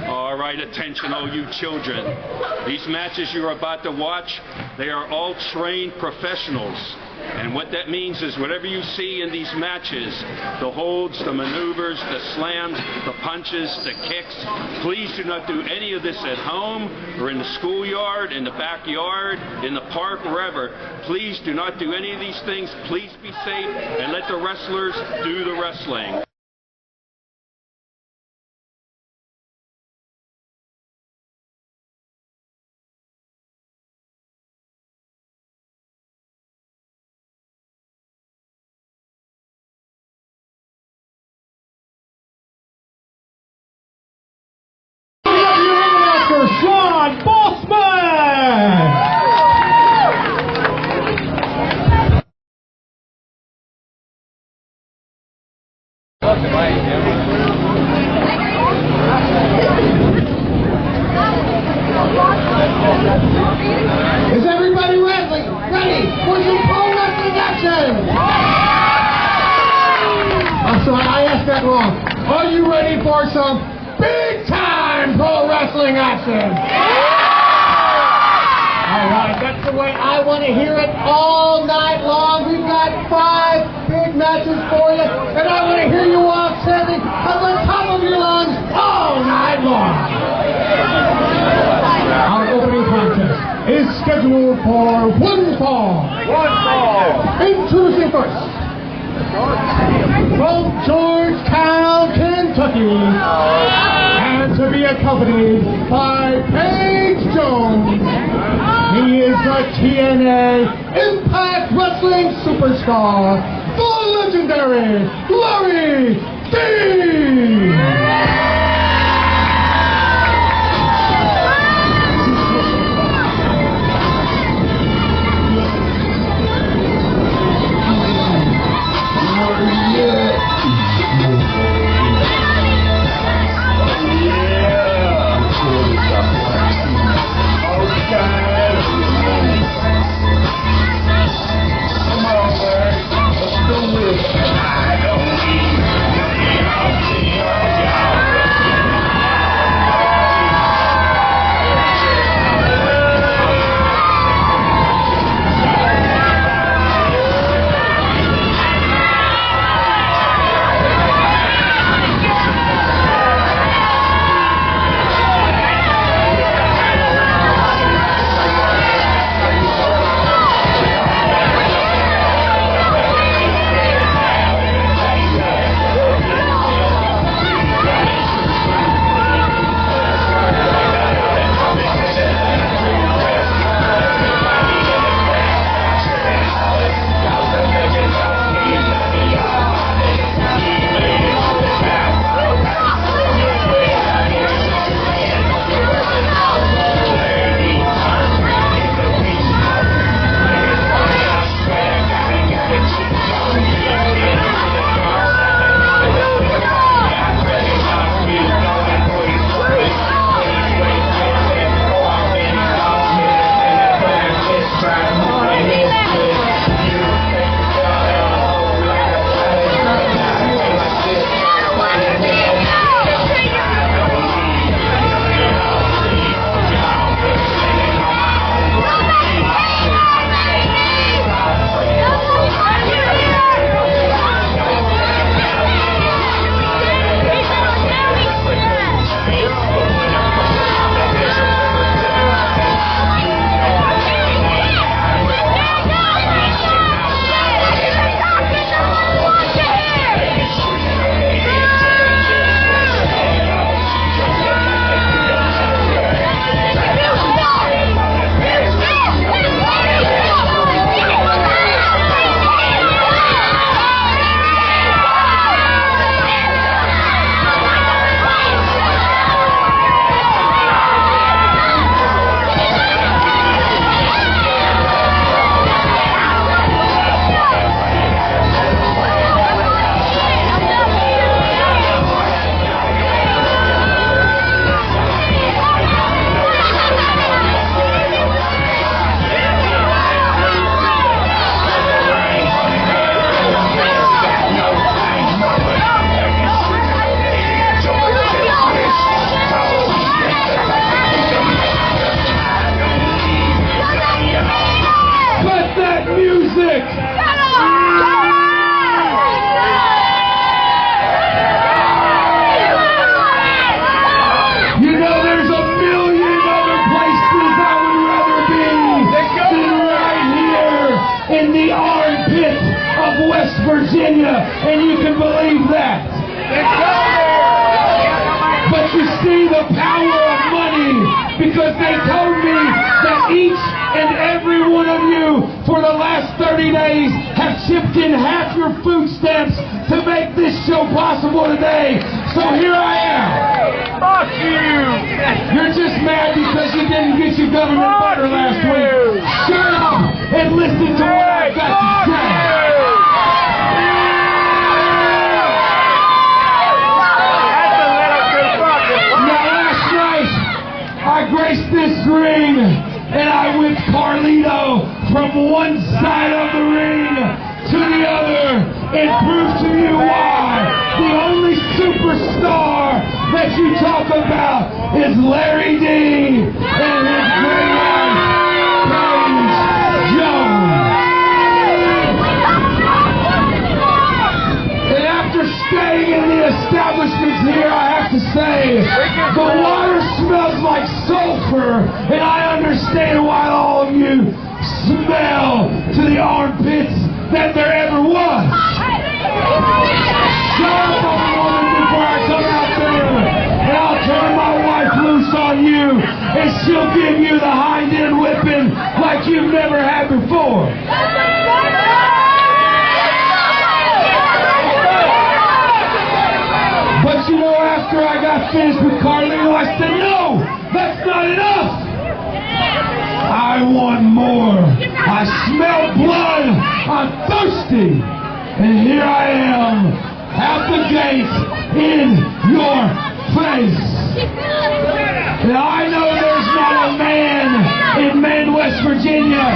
All right, attention, all you children. These matches you're about to watch, they are all trained professionals. And what that means is whatever you see in these matches, the holds, the maneuvers, the slams, the punches, the kicks, please do not do any of this at home or in the schoolyard, in the backyard, in the park, wherever. Please do not do any of these things. Please be safe and let the wrestlers do the wrestling. Is everybody ready for some pro wrestling action? I'm sorry, I asked that wrong. Are you ready for some big time pro wrestling action? Alright, that's the way I want to hear it all night long. We've got 5 big matches for you, and I want to hear you all chanting at the top of your lungs all night long. Our opening contest is scheduled for one fall. Introducing first, from Georgetown, Kentucky, and to be accompanied by Paige Jones. He is the TNA Impact Wrestling Superstar, the legendary Larry D. I don't need Virginia, and you can believe that. But you see the power of money, because they told me that each and every one of you for the last 30 days have chipped in half your food stamps to make this show possible today. So here I am. Fuck you! You're just mad because you didn't get your government butter last week. Shut up and listen to what I've got to say. I graced this ring, and I whipped Carlito from one side of the ring to the other, and proved to you why the only superstar that you talk about is Larry D and his great wife, Paige Jones. And after staying in the establishments here, I have to say, the water smells like sulfur, and I understand why all of you smell to the armpits that there ever was. Shut up on the woman before I come out there, and I'll turn my wife loose on you, and she'll give you the hind end whipping like you've never had before. But you know, after I got finished with Carlito, I said, no, that's not enough. I want more. I smell blood. I'm thirsty. And here I am, out the gate, in your face. Now I know there's not a man in Maine, West Virginia.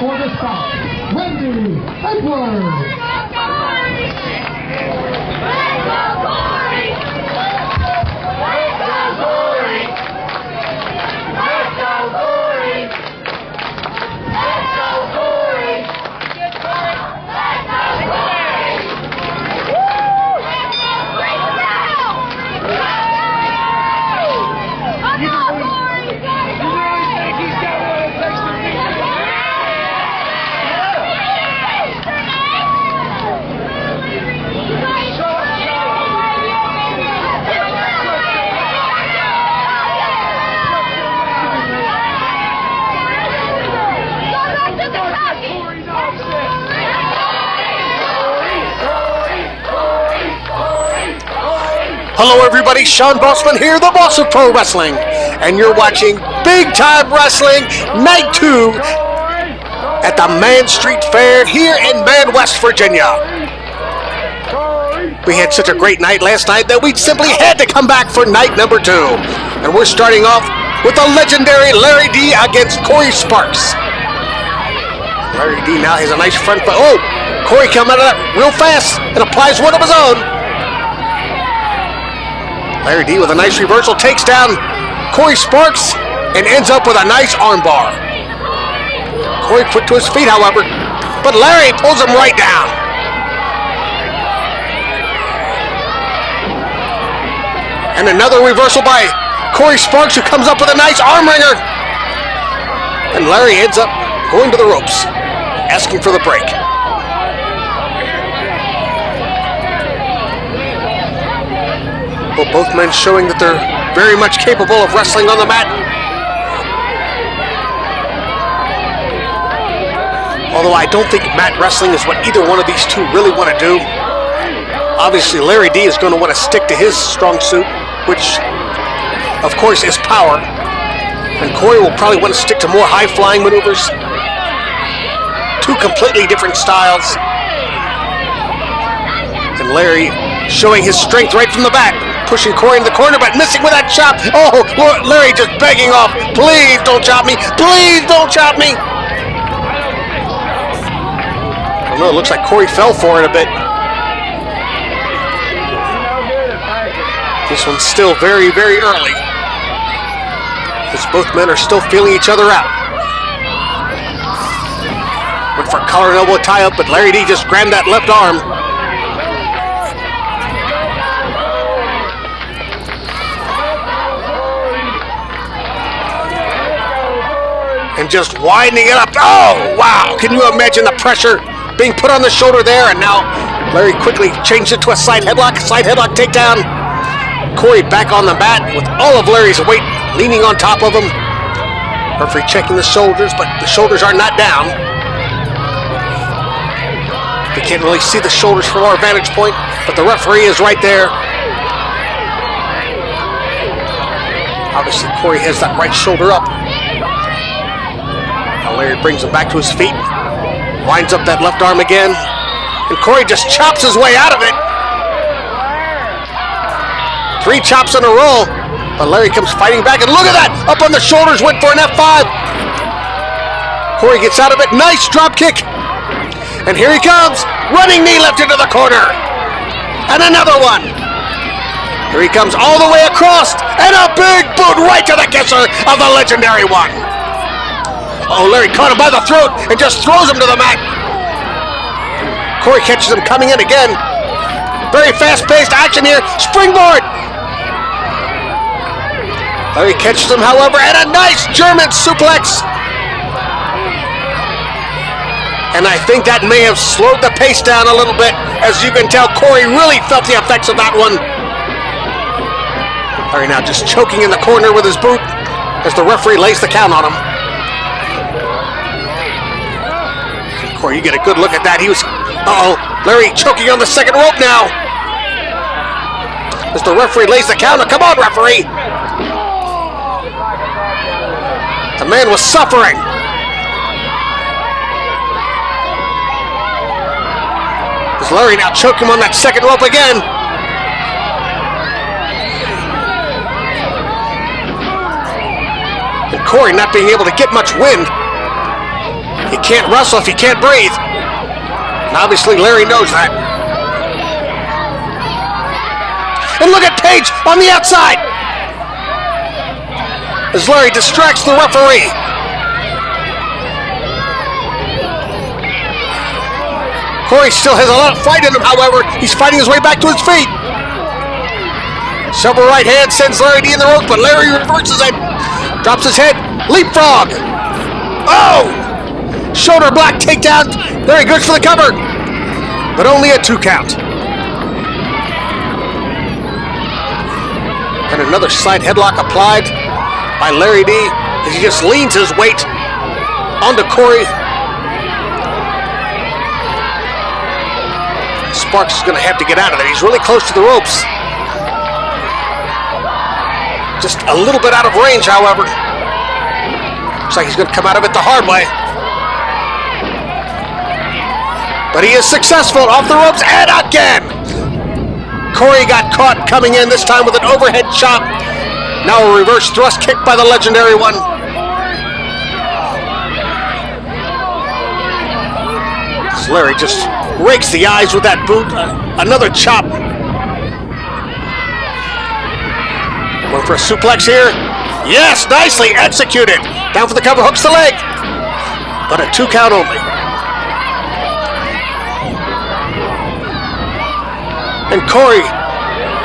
For the South, Wendy Edwards. Hello everybody, Sean Bossman here, the boss of pro wrestling, and you're watching Big Time Wrestling Night 2 at the Man Street Fair here in Man, West Virginia. We had such a great night last night that we simply had to come back for night number 2. And we're starting off with the legendary Larry D against Corey Sparks. Larry D now has a nice front foot. Oh, Corey came out of that real fast and applies one of his own. Larry D with a nice reversal takes down Corey Sparks. and ends up with a nice armbar. Corey quick to his feet, however, but Larry pulls him right down. And another reversal by Corey Sparks, who comes up with a nice arm wringer. And Larry ends up going to the ropes, asking for the break. Well, both men showing that they're very much capable of wrestling on the mat. Although I don't think mat wrestling is what either one of these two really want to do. Obviously, Larry D is going to want to stick to his strong suit, which, of course, is power. And Corey will probably want to stick to more high-flying maneuvers. Two completely different styles. And Larry showing his strength right from the back, pushing Corey in the corner, but missing with that chop. Oh, Larry just begging off. Please don't chop me. Please don't chop me. I don't know, it looks like Corey fell for it a bit. This one's still very, very early, as both men are still feeling each other out. Went for a collar and elbow tie-up, but Larry D just grabbed that left arm. And just widening it up. Oh, wow. Can you imagine the pressure being put on the shoulder there? And now Larry quickly changed it to a side headlock takedown. Corey back on the mat with all of Larry's weight leaning on top of him. Referee checking the shoulders, but the shoulders are not down. We can't really see the shoulders from our vantage point, but the referee is right there. Obviously, Corey has that right shoulder up. Now Larry brings him back to his feet, winds up that left arm again, and Corey just chops his way out of it. 3 chops in a row, but Larry comes fighting back, and look at that! Up on the shoulders, went for an F5. Corey gets out of it, nice drop kick. And here he comes, running knee left into the corner. And another one. Here he comes all the way across, and a big boot right to the kisser of the legendary one. Oh, Larry caught him by the throat and just throws him to the mat. Corey catches him coming in again. Very fast-paced action here, springboard. Larry catches him, however, and a nice German suplex. And I think that may have slowed the pace down a little bit. As you can tell, Corey really felt the effects of that one. Larry now just choking in the corner with his boot as the referee lays the count on him. Corey, you get a good look at that. He was, Larry choking on the second rope now. As the referee lays the count on. Come on, referee. The man was suffering. As Larry now choked him on that second rope again. And Corey not being able to get much wind. He can't wrestle if he can't breathe. And obviously Larry knows that. And look at Paige on the outside. As Larry distracts the referee. Corey still has a lot of fight in him, however. He's fighting his way back to his feet. Several right hands sends Larry D in the rope, but Larry reverses it. Drops his head. Leapfrog. Oh! Shoulder block takedown. Larry goes for the cover. But only a 2 count. And another side headlock applied by Larry D as he just leans his weight onto Corey. Sparks is going to have to get out of there. He's really close to the ropes. Just a little bit out of range, however. Looks like he's going to come out of it the hard way. But he is successful off the ropes, and again! Corey got caught coming in, this time with an overhead chop. Now a reverse thrust kick by the legendary one. Larry just rakes the eyes with that boot. Another chop. Going for a suplex here. Yes, nicely executed. Down for the cover, hooks the leg. But a 2 count only. And Corey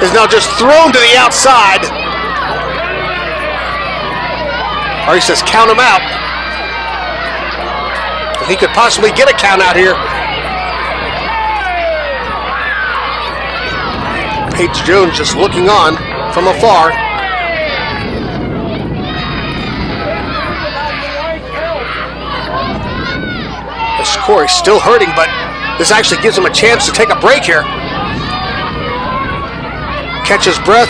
is now just thrown to the outside. Or he says count him out. And he could possibly get a count out here. Paige Jones just looking on from afar. This Corey's still hurting, but this actually gives him a chance to take a break here. Catch his breath.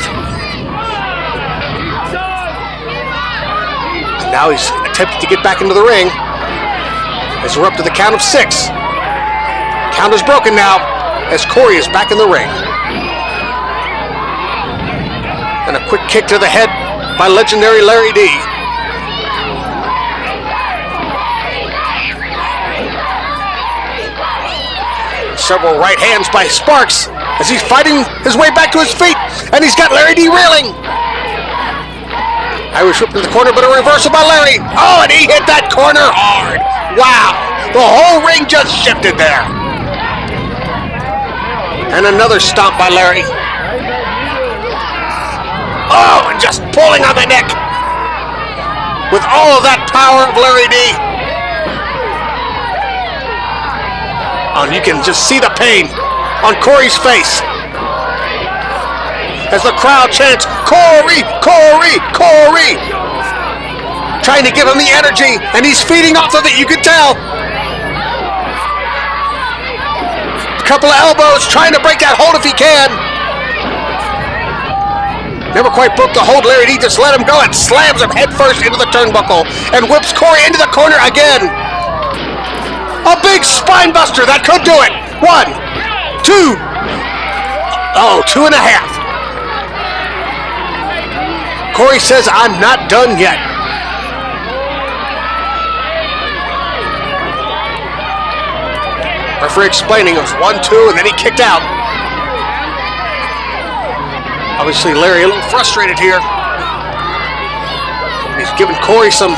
And now he's attempting to get back into the ring. As we're up to the count of 6. Count is broken now as Corey is back in the ring. And a quick kick to the head by legendary Larry D. Several right hands by Sparks as he's fighting his way back to his feet, and he's got Larry D reeling. Irish whip to the corner, but a reversal by Larry. Oh, and he hit that corner hard. Wow, the whole ring just shifted there. And another stomp by Larry. Oh, and just pulling on the neck with all of that power of Larry D. Oh, and you can just see the pain on Corey's face as the crowd chants, Corey, Corey, Corey, trying to give him the energy, and he's feeding off of it, you can tell. A couple of elbows, trying to break that hold if he can. Never quite broke the hold. Larry D just let him go and slams him headfirst into the turnbuckle and whips Corey into the corner again. A big spine buster, that could do it. 1, 2, 2.5. Corey says, I'm not done yet. Referee explaining it was 1, 2, and then he kicked out. Obviously, Larry a little frustrated here. He's giving Corey some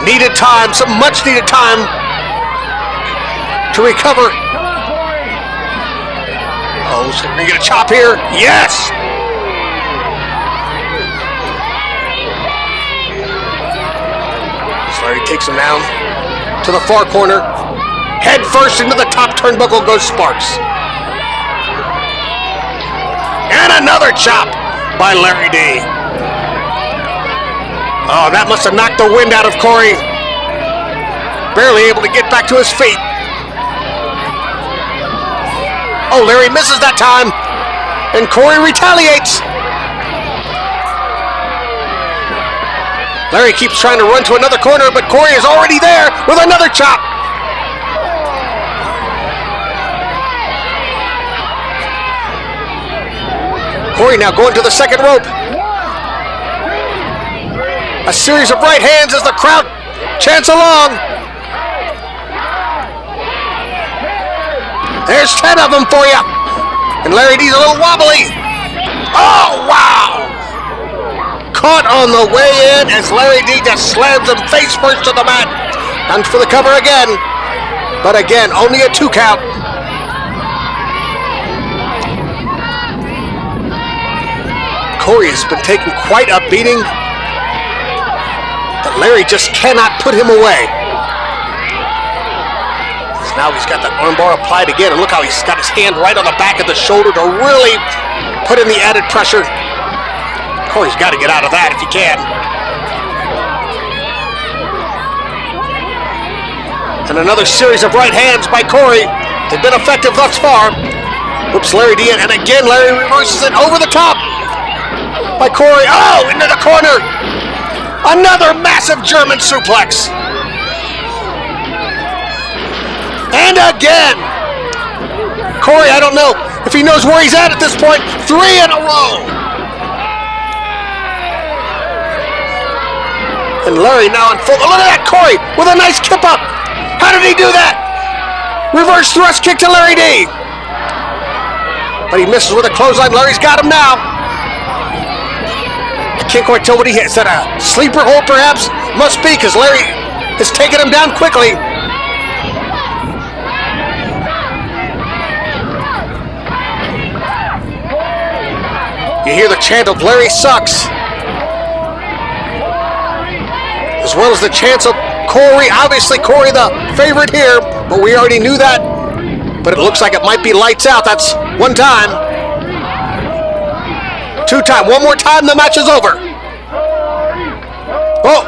needed time, some much needed time to recover. Oh, so we're gonna get a chop here. Yes! Larry takes him down to the far corner. Head first into the top turnbuckle goes Sparks. And another chop by Larry D. Oh, that must have knocked the wind out of Corey. Barely able to get back to his feet. Oh, Larry misses that time. And Corey retaliates. Larry keeps trying to run to another corner, but Corey is already there with another chop. Corey now going to the second rope. A series of right hands as the crowd chants along. There's 10 of them for you. And Larry D's a little wobbly. Oh, wow. Caught on the way in as Larry D just slams him face first to the mat. And for the cover again. But again, only a 2 count. Corey has been taking quite a beating. But Larry just cannot put him away. Now he's got that armbar applied again. And look how he's got his hand right on the back of the shoulder to really put in the added pressure. Corey's got to get out of that if he can. And another series of right hands by Corey. They've been effective thus far. Whoops, Larry D. And again, Larry reverses it over the top by Corey. Oh, into the corner. Another massive German suplex. And again. Corey, I don't know if he knows where he's at this point. 3 in a row. And Larry now in full. Oh, look at that, Corey with a nice kip up. How did he do that? Reverse thrust kick to Larry D. But he misses with a clothesline. Larry's got him now. A can't quite tell what he hit. Is that a sleeper hold, perhaps? Must be, because Larry is taking him down quickly. You hear the chant of Larry sucks, as well as the chants of Corey. Obviously, Corey the favorite here, but we already knew that. But it looks like it might be lights out. That's one time. Two time. One more time, the match is over. Oh.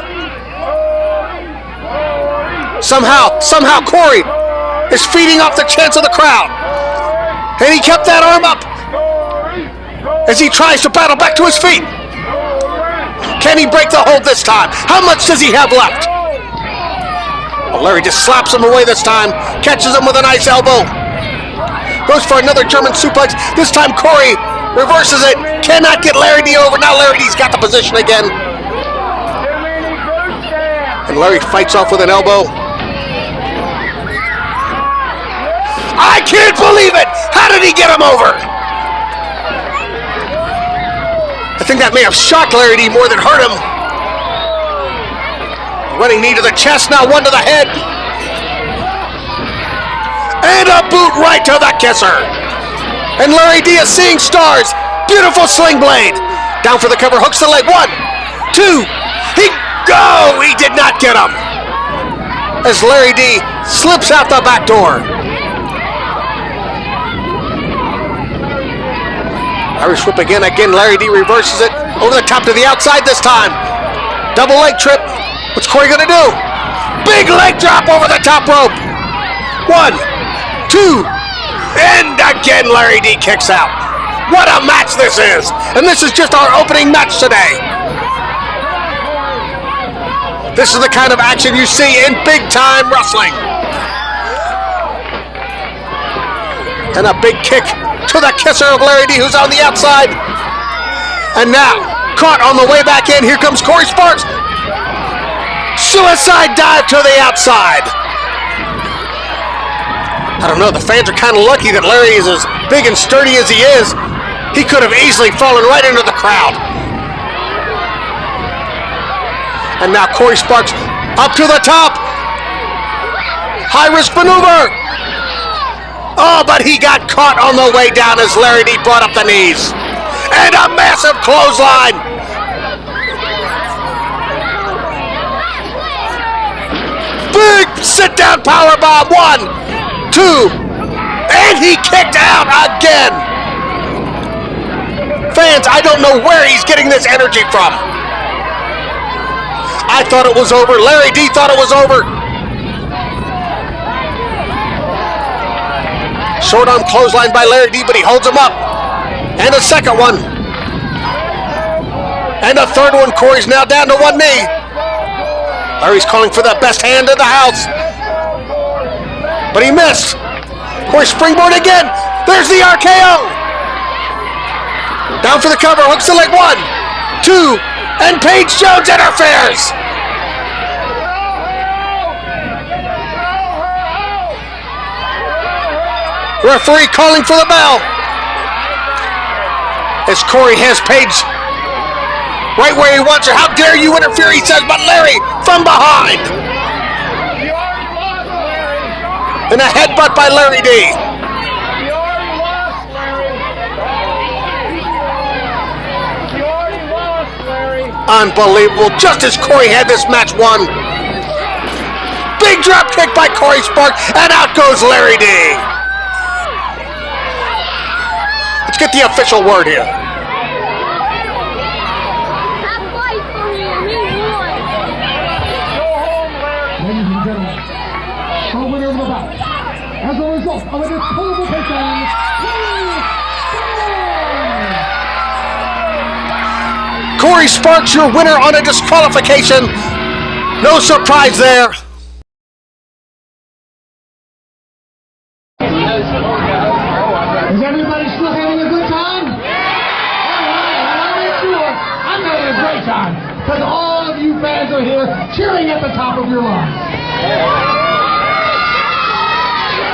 Somehow Corey is feeding off the chants of the crowd. And he kept that arm up as he tries to battle back to his feet. Can he break the hold this time? How much does he have left? Well, Larry just slaps him away this time, catches him with a nice elbow. Goes for another German suplex. This time Corey reverses it. Cannot get Larry D over. Now Larry D's got the position again. And Larry fights off with an elbow. I can't believe it! How did he get him over? I think that may have shocked Larry D more than hurt him. Running knee to the chest, now one to the head. And a boot right to the kisser. And Larry D is seeing stars. Beautiful sling blade. Down for the cover, hooks the leg. 1, 2. He did not get him. As Larry D slips out the back door. Irish whip again. Larry D reverses it. Over the top to the outside this time. Double leg trip. What's Corey gonna do? Big leg drop over the top rope. 1, 2, and again Larry D kicks out. What a match this is! And this is just our opening match today. This is the kind of action you see in big time wrestling. And a big kick to the kisser of Larry D, who's on the outside. And now, caught on the way back in, here comes Corey Sparks. Suicide dive to the outside. I don't know, the fans are kind of lucky that Larry is as big and sturdy as he is. He could have easily fallen right into the crowd. And now Corey Sparks up to the top. High risk maneuver. Oh, but he got caught on the way down as Larry D brought up the knees. And a massive clothesline. Big sit-down powerbomb. 1, 2, and he kicked out again. Fans, I don't know where he's getting this energy from. I thought it was over. Larry D thought it was over. Short arm clothesline by Larry D, but he holds him up. And a second one. And a third one. Corey's now down to one knee. Larry's calling for the best hand in the house. But he missed. Corey springboard again. There's the RKO. Down for the cover. Hooks the leg. 1, 2, and Paige Jones interferes. Referee calling for the bell. As Corey has Paige right where he wants her. How dare you interfere, he says, but Larry from behind. And a headbutt by Larry D. Unbelievable. Just as Corey had this match won. Big drop kick by Corey Sparks, and out goes Larry D. Let's get the official word here. Ladies and gentlemen, the winner of the bout, as a result of a disqualification, Corey Sparks, your winner on a disqualification. No surprise there. Is everybody still having a good time? Alright, I'll make sure I'm having a great time, because all of you fans are here cheering at the top of your lungs.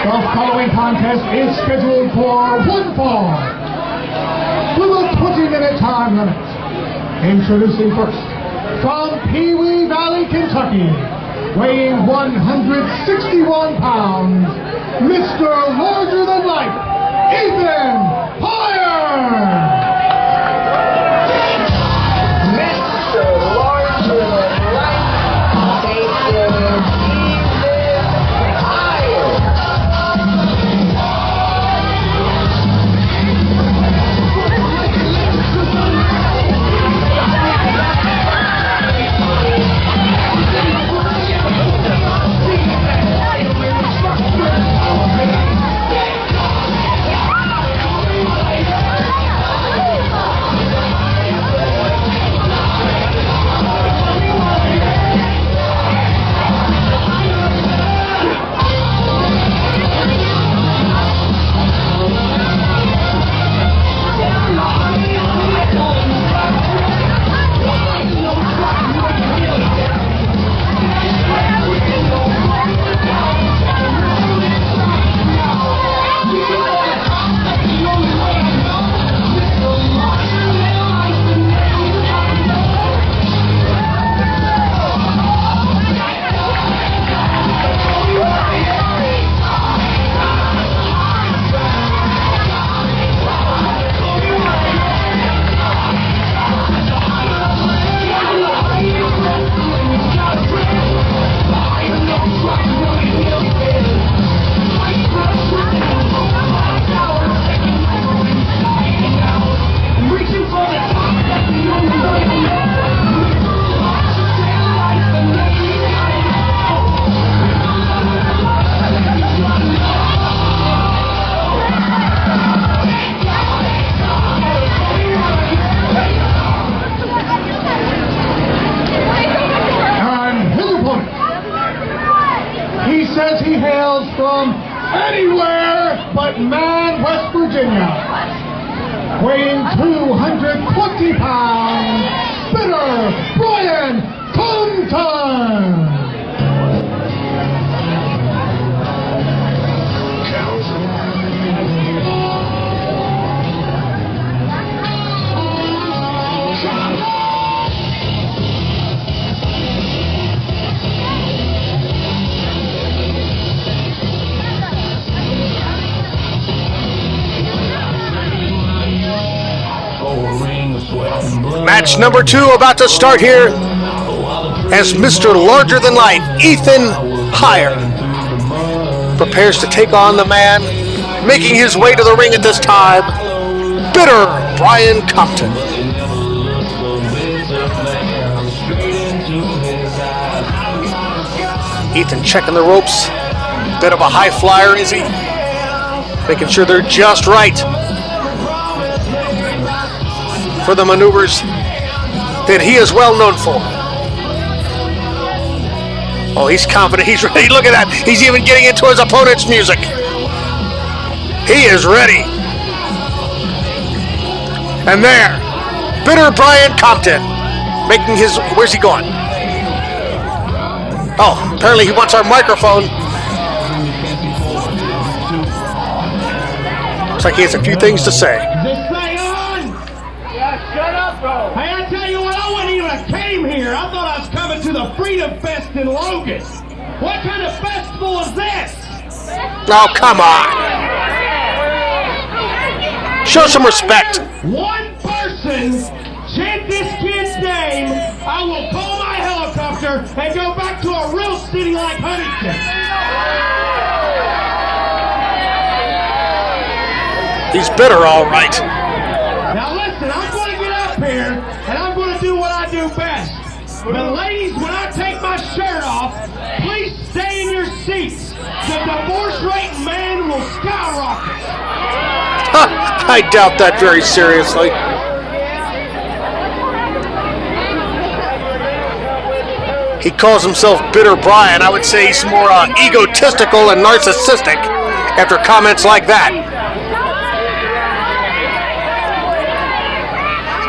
The following contest is scheduled for one fall with a 20-minute time limit. Introducing first, from Pee Wee Valley, Kentucky, weighing 161 pounds, Mr. Larger Than Life, Ethan Heyre! Mr. Larger Than Life, Ethan Heyre! He says he hails from anywhere but Man, West Virginia. Weighing 220 pounds, Bitter Brian Compton. Match number 2 about to start here as Mr. Larger Than Life, Ethan Heyre, prepares to take on the man making his way to the ring at this time, Bitter Brian Compton. Ethan checking the ropes. Bit of a high flyer, is he? Making sure they're just right for the maneuvers that he is well known for. Oh, he's confident. He's ready. Look at that. He's even getting into his opponent's music. He is ready. And there, Bitter Brian Compton making his... Where's he going? Oh, apparently he wants our microphone. Looks like he has a few things to say. Hey, I tell you what, I wasn't even came here. I thought I was coming to the Freedom Fest in Logan. What kind of festival is this? Oh, come on. Show some respect. One person chant this kid's name, I will call my helicopter and go back to a real city like Huntington. He's bitter, all right. Now listen, I'm going to get up here and I'm going to do what I do best. But ladies, when I take my shirt off, please stay in your seats. The divorce rate in man will skyrocket. I doubt that very seriously. He calls himself Bitter Brian. I would say he's more egotistical and narcissistic after comments like that.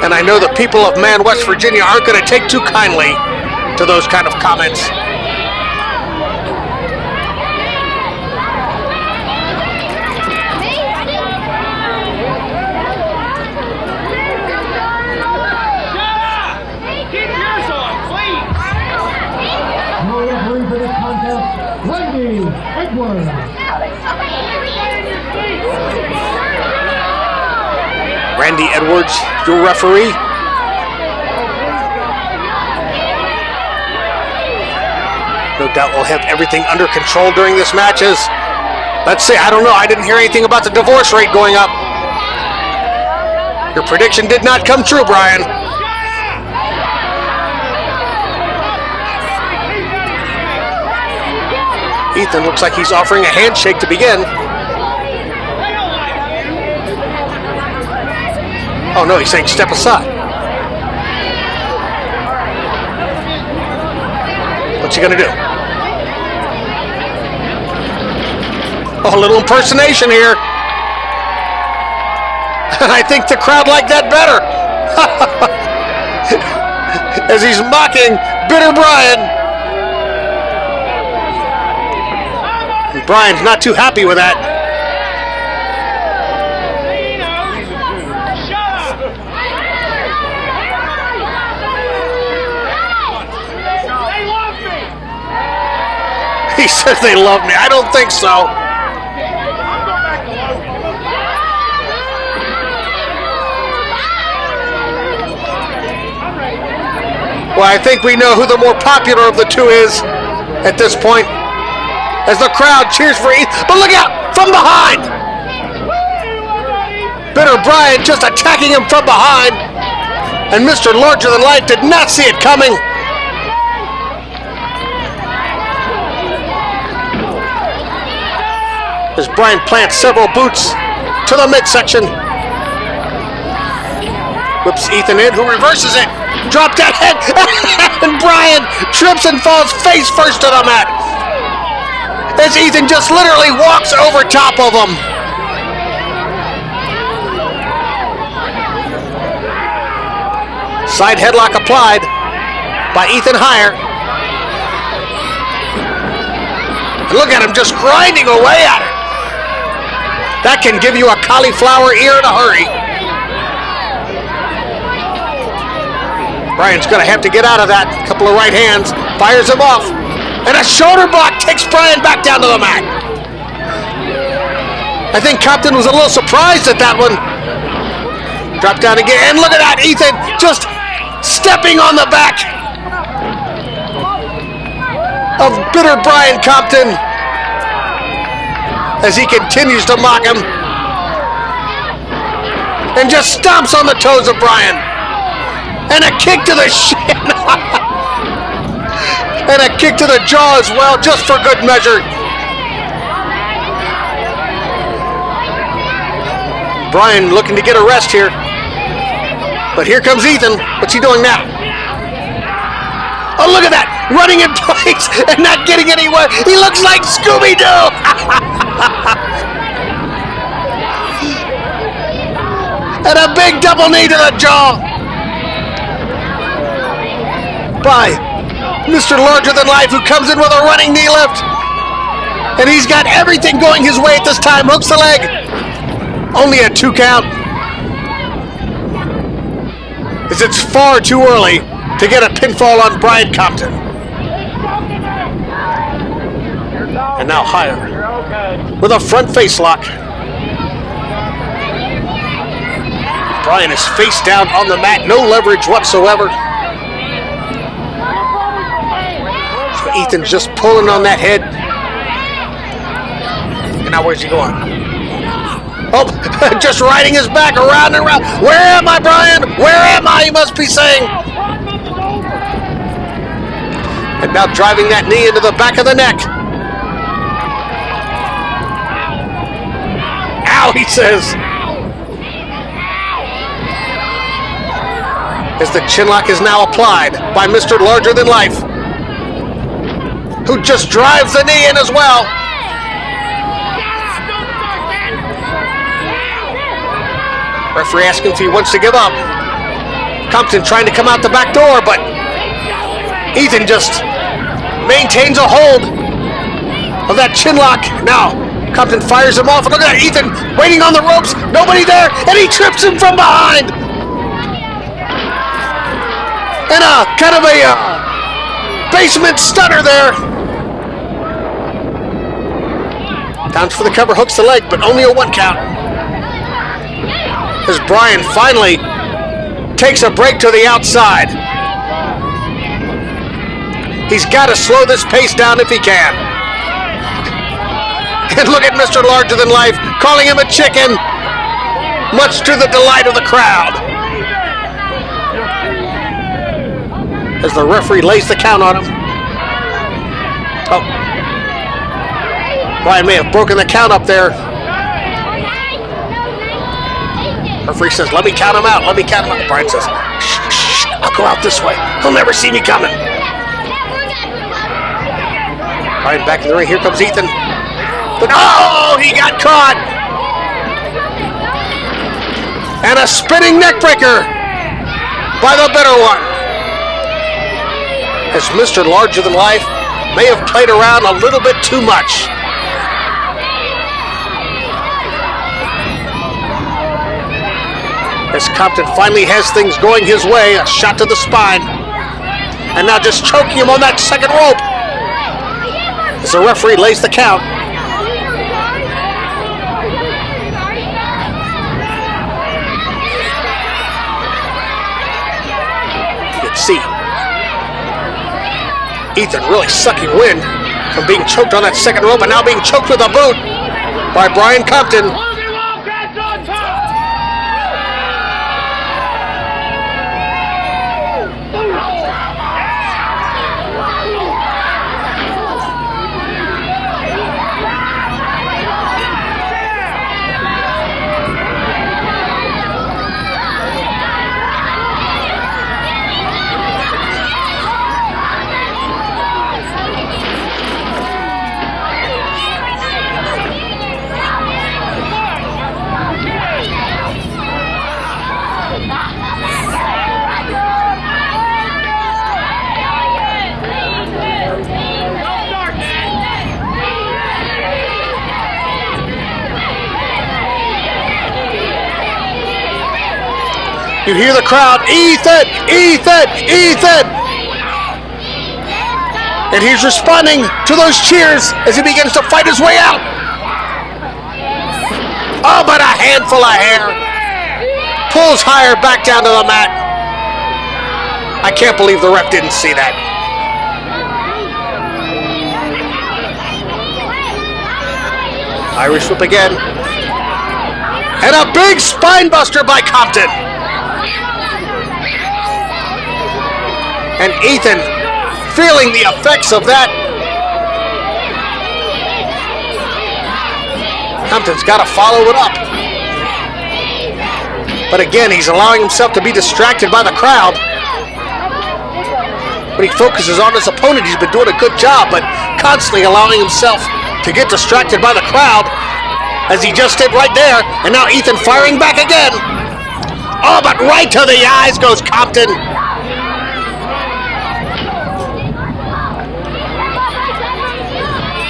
And I know the people of Man, West Virginia aren't going to take too kindly to those kind of comments. Randy Edwards, your referee. No doubt we'll have everything under control during this match. Let's see, I don't know, I didn't hear anything about the divorce rate going up. Your prediction did not come true, Brian. Ethan looks like he's offering a handshake to begin. Oh no, he's saying step aside. What's he gonna do? Oh, a little impersonation here. And I think the crowd liked that better. As he's mocking Bitter Brian. And Brian's not too happy with that. He says they love me. I don't think so. Well, I think we know who the more popular of the two is at this point, as the crowd cheers for Ethan. But look out, from behind! Bitter Brian just attacking him from behind, and Mr. Larger Than Life did not see it coming. As Brian plants several boots to the midsection. Whips Ethan in, who reverses it. Drop that head, and Brian trips and falls face first to the mat. As Ethan just literally walks over top of him. Side headlock applied by Ethan Heyre. And look at him just grinding away at it. That can give you a cauliflower ear in a hurry. Brian's going to have to get out of that. A couple of right hands. Fires him off. And a shoulder block takes Brian back down to the mat. I think Compton was a little surprised at that one. Drop down again. And look at that. Ethan just stepping on the back of Bitter Brian Compton as he continues to mock him. And just stomps on the toes of Brian. And a kick to the shin. And a kick to the jaw as well, just for good measure. Brian looking to get a rest here. But here comes Ethan. What's he doing now? Oh, look at that. Running in place and not getting anywhere. He looks like Scooby-Doo. And a big double knee to the jaw by Mr. Larger Than Life, who comes in with a running knee lift. And he's got everything going his way at this time. Hooks the leg. Only a 2 count. As it's far too early to get a pinfall on Brian Compton. And now Heyre with a front face lock. Brian is face down on the mat, no leverage whatsoever. So Ethan's just pulling on that head. And now where's he going? Oh, just riding his back around and around. Where am I, Brian? Where am I? He must be saying. And now driving that knee into the back of the neck. Ow, he says. As the chinlock is now applied by Mr. Larger Than Life, who just drives the knee in as well. Referee asking if he wants to give up. Compton trying to come out the back door, but Ethan just maintains a hold of that chinlock. Now, Compton fires him off, and look at that, Ethan waiting on the ropes, nobody there, and he trips him from behind. And a kind of a basement stunner there. Down for the cover, hooks the leg, but only a 1 count. as Brian finally takes a break to the outside. He's got to slow this pace down if he can. And look at Mr. Larger Than Life calling him a chicken, much to the delight of the crowd. As the referee lays the count on him. Oh. Brian may have broken the count up there. Referee says, let me count him out, let me count him out. Brian says, shh, shh, I'll go out this way. He'll never see me coming. Brian back in the ring, here comes Ethan. But oh, he got caught. And a spinning neckbreaker by the better one. As Mr. Larger Than Life may have played around a little bit too much. As Compton finally has things going his way, a shot to the spine. And now just choking him on that second rope. As the referee lays the count. You can see Ethan really sucking wind from being choked on that second rope and now being choked with a boot by Brian Compton. You hear the crowd, Ethan, Ethan, Ethan! And he's responding to those cheers as he begins to fight his way out. Oh, but a handful of hair. Pulls Heyre back down to the mat. I can't believe the ref didn't see that. Irish whip again. And a big spine buster by Compton. And Ethan feeling the effects of that. Compton's got to follow it up. But again, he's allowing himself to be distracted by the crowd. When he focuses on his opponent, he's been doing a good job, but constantly allowing himself to get distracted by the crowd, as he just did right there. And now Ethan firing back again. Oh, but right to the eyes goes Compton.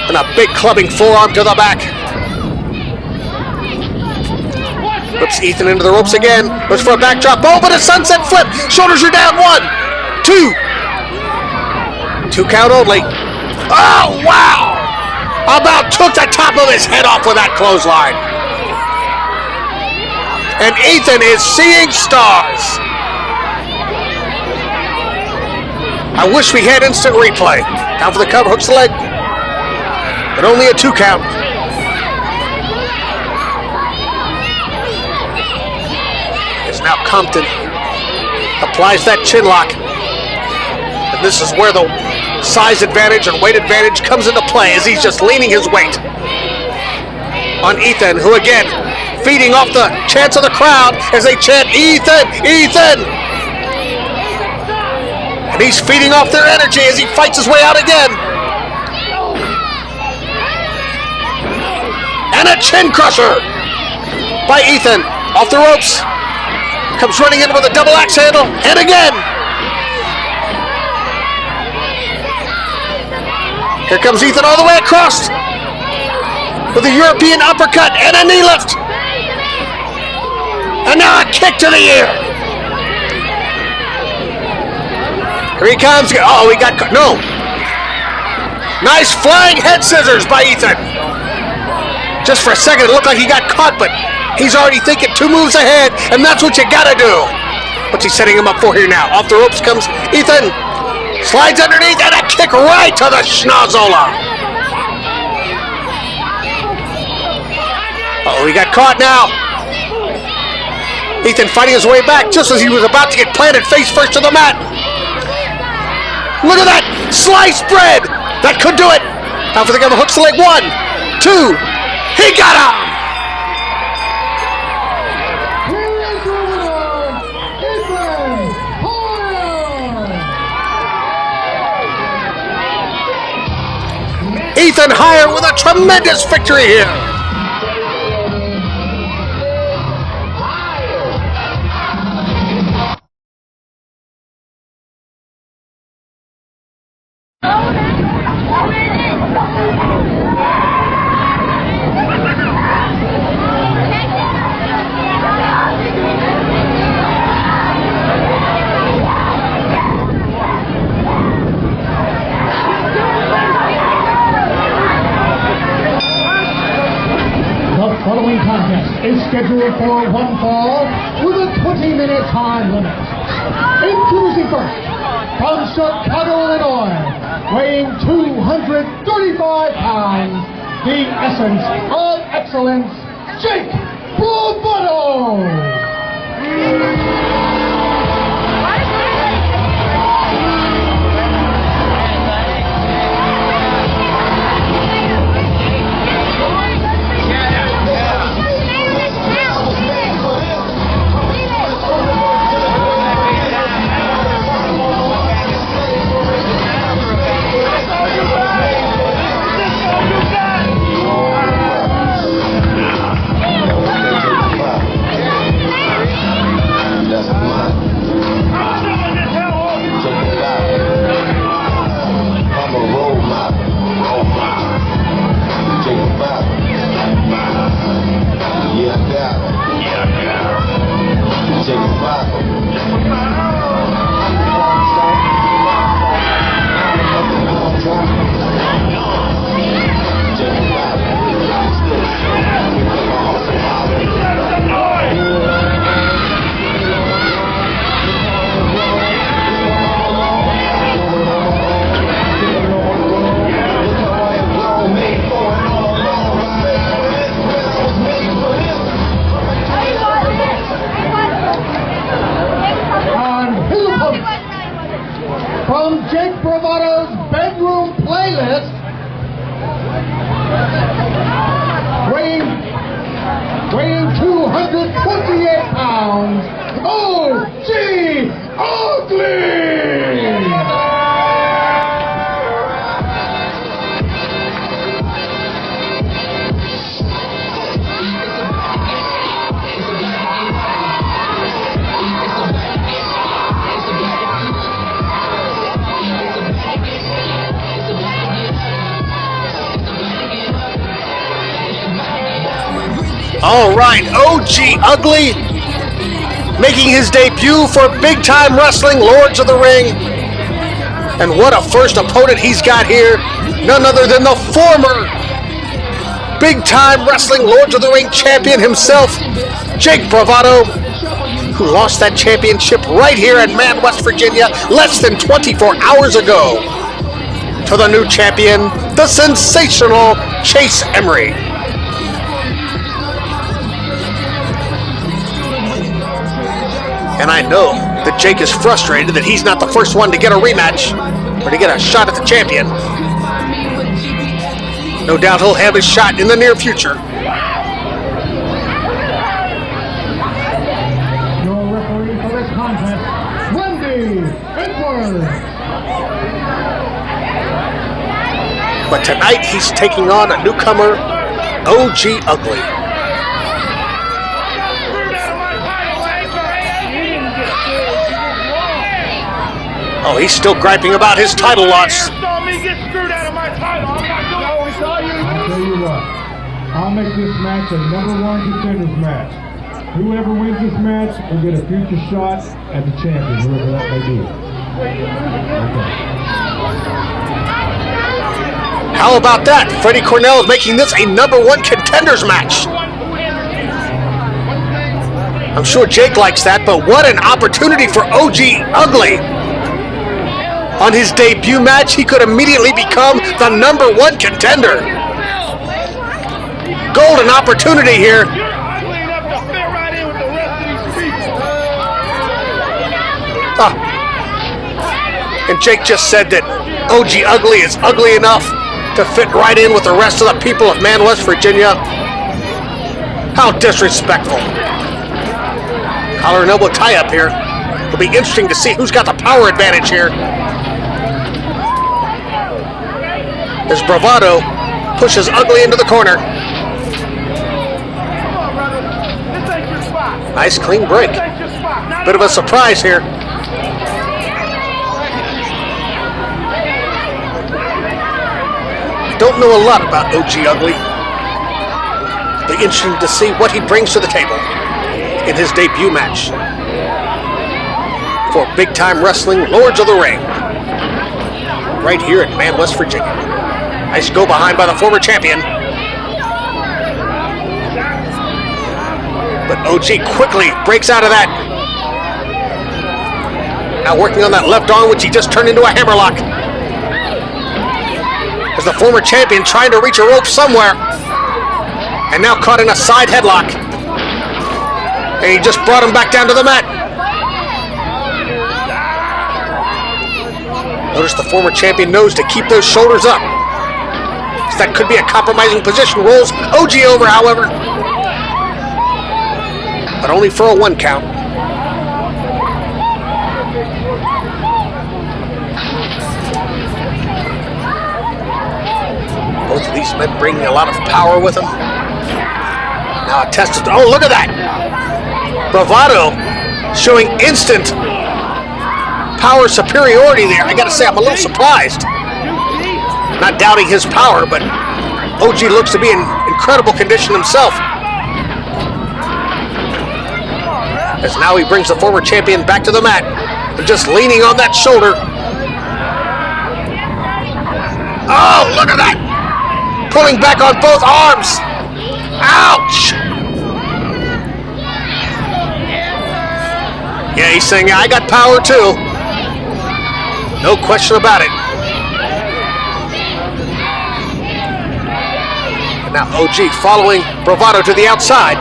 And a big clubbing forearm to the back. Whips Ethan into the ropes again. Looks for a backdrop. Oh, but a sunset flip. Shoulders are down. 1, 2. 2 count only. Oh, wow. About took the top of his head off with that clothesline. And Ethan is seeing stars. I wish we had instant replay. Down for the cover. Hooks the leg. But only a 2 count. As now Compton applies that chin lock. And this is where the size advantage and weight advantage comes into play, as he's just leaning his weight on Ethan, who again, feeding off the chants of the crowd as they chant, Ethan, Ethan! And he's feeding off their energy as he fights his way out again. And a chin crusher by Ethan. Off the ropes. Comes running in with a double axe handle. And again. Here comes Ethan all the way across. With a European uppercut and a knee lift. And now a kick to the ear. Here he comes. Oh, he got caught. No. Nice flying head scissors by Ethan. Just for a second, it looked like he got caught, but He's already thinking 2 moves ahead, and that's what you gotta do. What's he setting him up for here now? Off the ropes comes Ethan. Slides underneath and a kick right to the schnozola. Oh, he got caught now. Ethan fighting his way back just as he was about to get planted face first to the mat. Look at that! Sliced bread! That could do it! Now for the guy who hooks the leg. 1, 2. He got him! Ethan Heyre with a tremendous victory here. The following contest is scheduled for 1 fall with a 20-minute time limit. Introducing first, from Chicago, Illinois, weighing 235 pounds, the essence of excellence, Jake Bravado! From Jake Bravado's bedroom playlist, weighing 228 pounds, O.G. Ugly! All right, OG Ugly making his debut for Big Time Wrestling, Lords of the Ring. And what a first opponent he's got here. None other than the former Big Time Wrestling, Lords of the Ring champion himself, Jake Bravado, who lost that championship right here in Man, West Virginia less than 24 hours ago to the new champion, the sensational Chase Emery. And I know that Jake is frustrated that he's not the first one to get a rematch or to get a shot at the champion. No doubt he'll have his shot in the near future. Your referee for this contest, Wendy Edwards. But tonight he's taking on a newcomer, OG Ugly. Oh, he's still griping about his title loss. I'll tell you what, I'll make this match a #1 contenders match. Whoever wins this match will get a future shot at the champion, whoever that may be. Okay. How about that? Freddie Cornell is making this a #1 contenders match. I'm sure Jake likes that, but what an opportunity for OG Ugly. On his debut match, he could immediately become the #1 contender. Golden opportunity here. And Jake just said that OG Ugly is ugly enough to fit right in with the rest of the people of Man, West Virginia. How disrespectful. Collar and elbow tie up here. It'll be interesting to see who's got the power advantage here. As Bravado pushes Ugly into the corner. Nice clean break. Bit of a surprise here. Don't know a lot about OG Ugly. It'll be interesting to see what he brings to the table in his debut match for Big Time Wrestling Lords of the Ring, right here at Man, West Virginia. Nice go behind by the former champion. But OG quickly breaks out of that. Now working on that left arm, which he just turned into a hammerlock. As the former champion trying to reach a rope somewhere. And now caught in a side headlock. And he just brought him back down to the mat. Notice the former champion knows to keep those shoulders up. So that could be a compromising position. Rolls OG over, however. But only for a 1 count. Both of these men bringing a lot of power with them. Now a test of, oh, look at that. Bravado showing instant power superiority there. I gotta say, I'm a little surprised. Not doubting his power, but OG looks to be in incredible condition himself. As now he brings the former champion back to the mat. Just leaning on that shoulder. Oh, look at that. Pulling back on both arms. Ouch! Yeah, he's saying, I got power too. No question about it. And now OG following Bravado to the outside.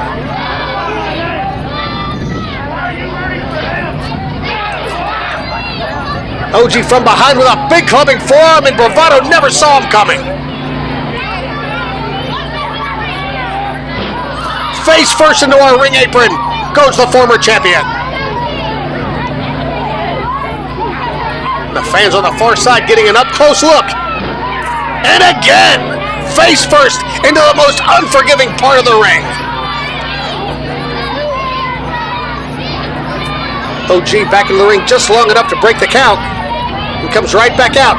OG from behind with a big clubbing forearm, and Bravado never saw him coming. Face first into our ring apron goes the former champion. The fans on the far side getting an up-close look. And again, face first into the most unforgiving part of the ring. OG back in the ring just long enough to break the count. And comes right back out.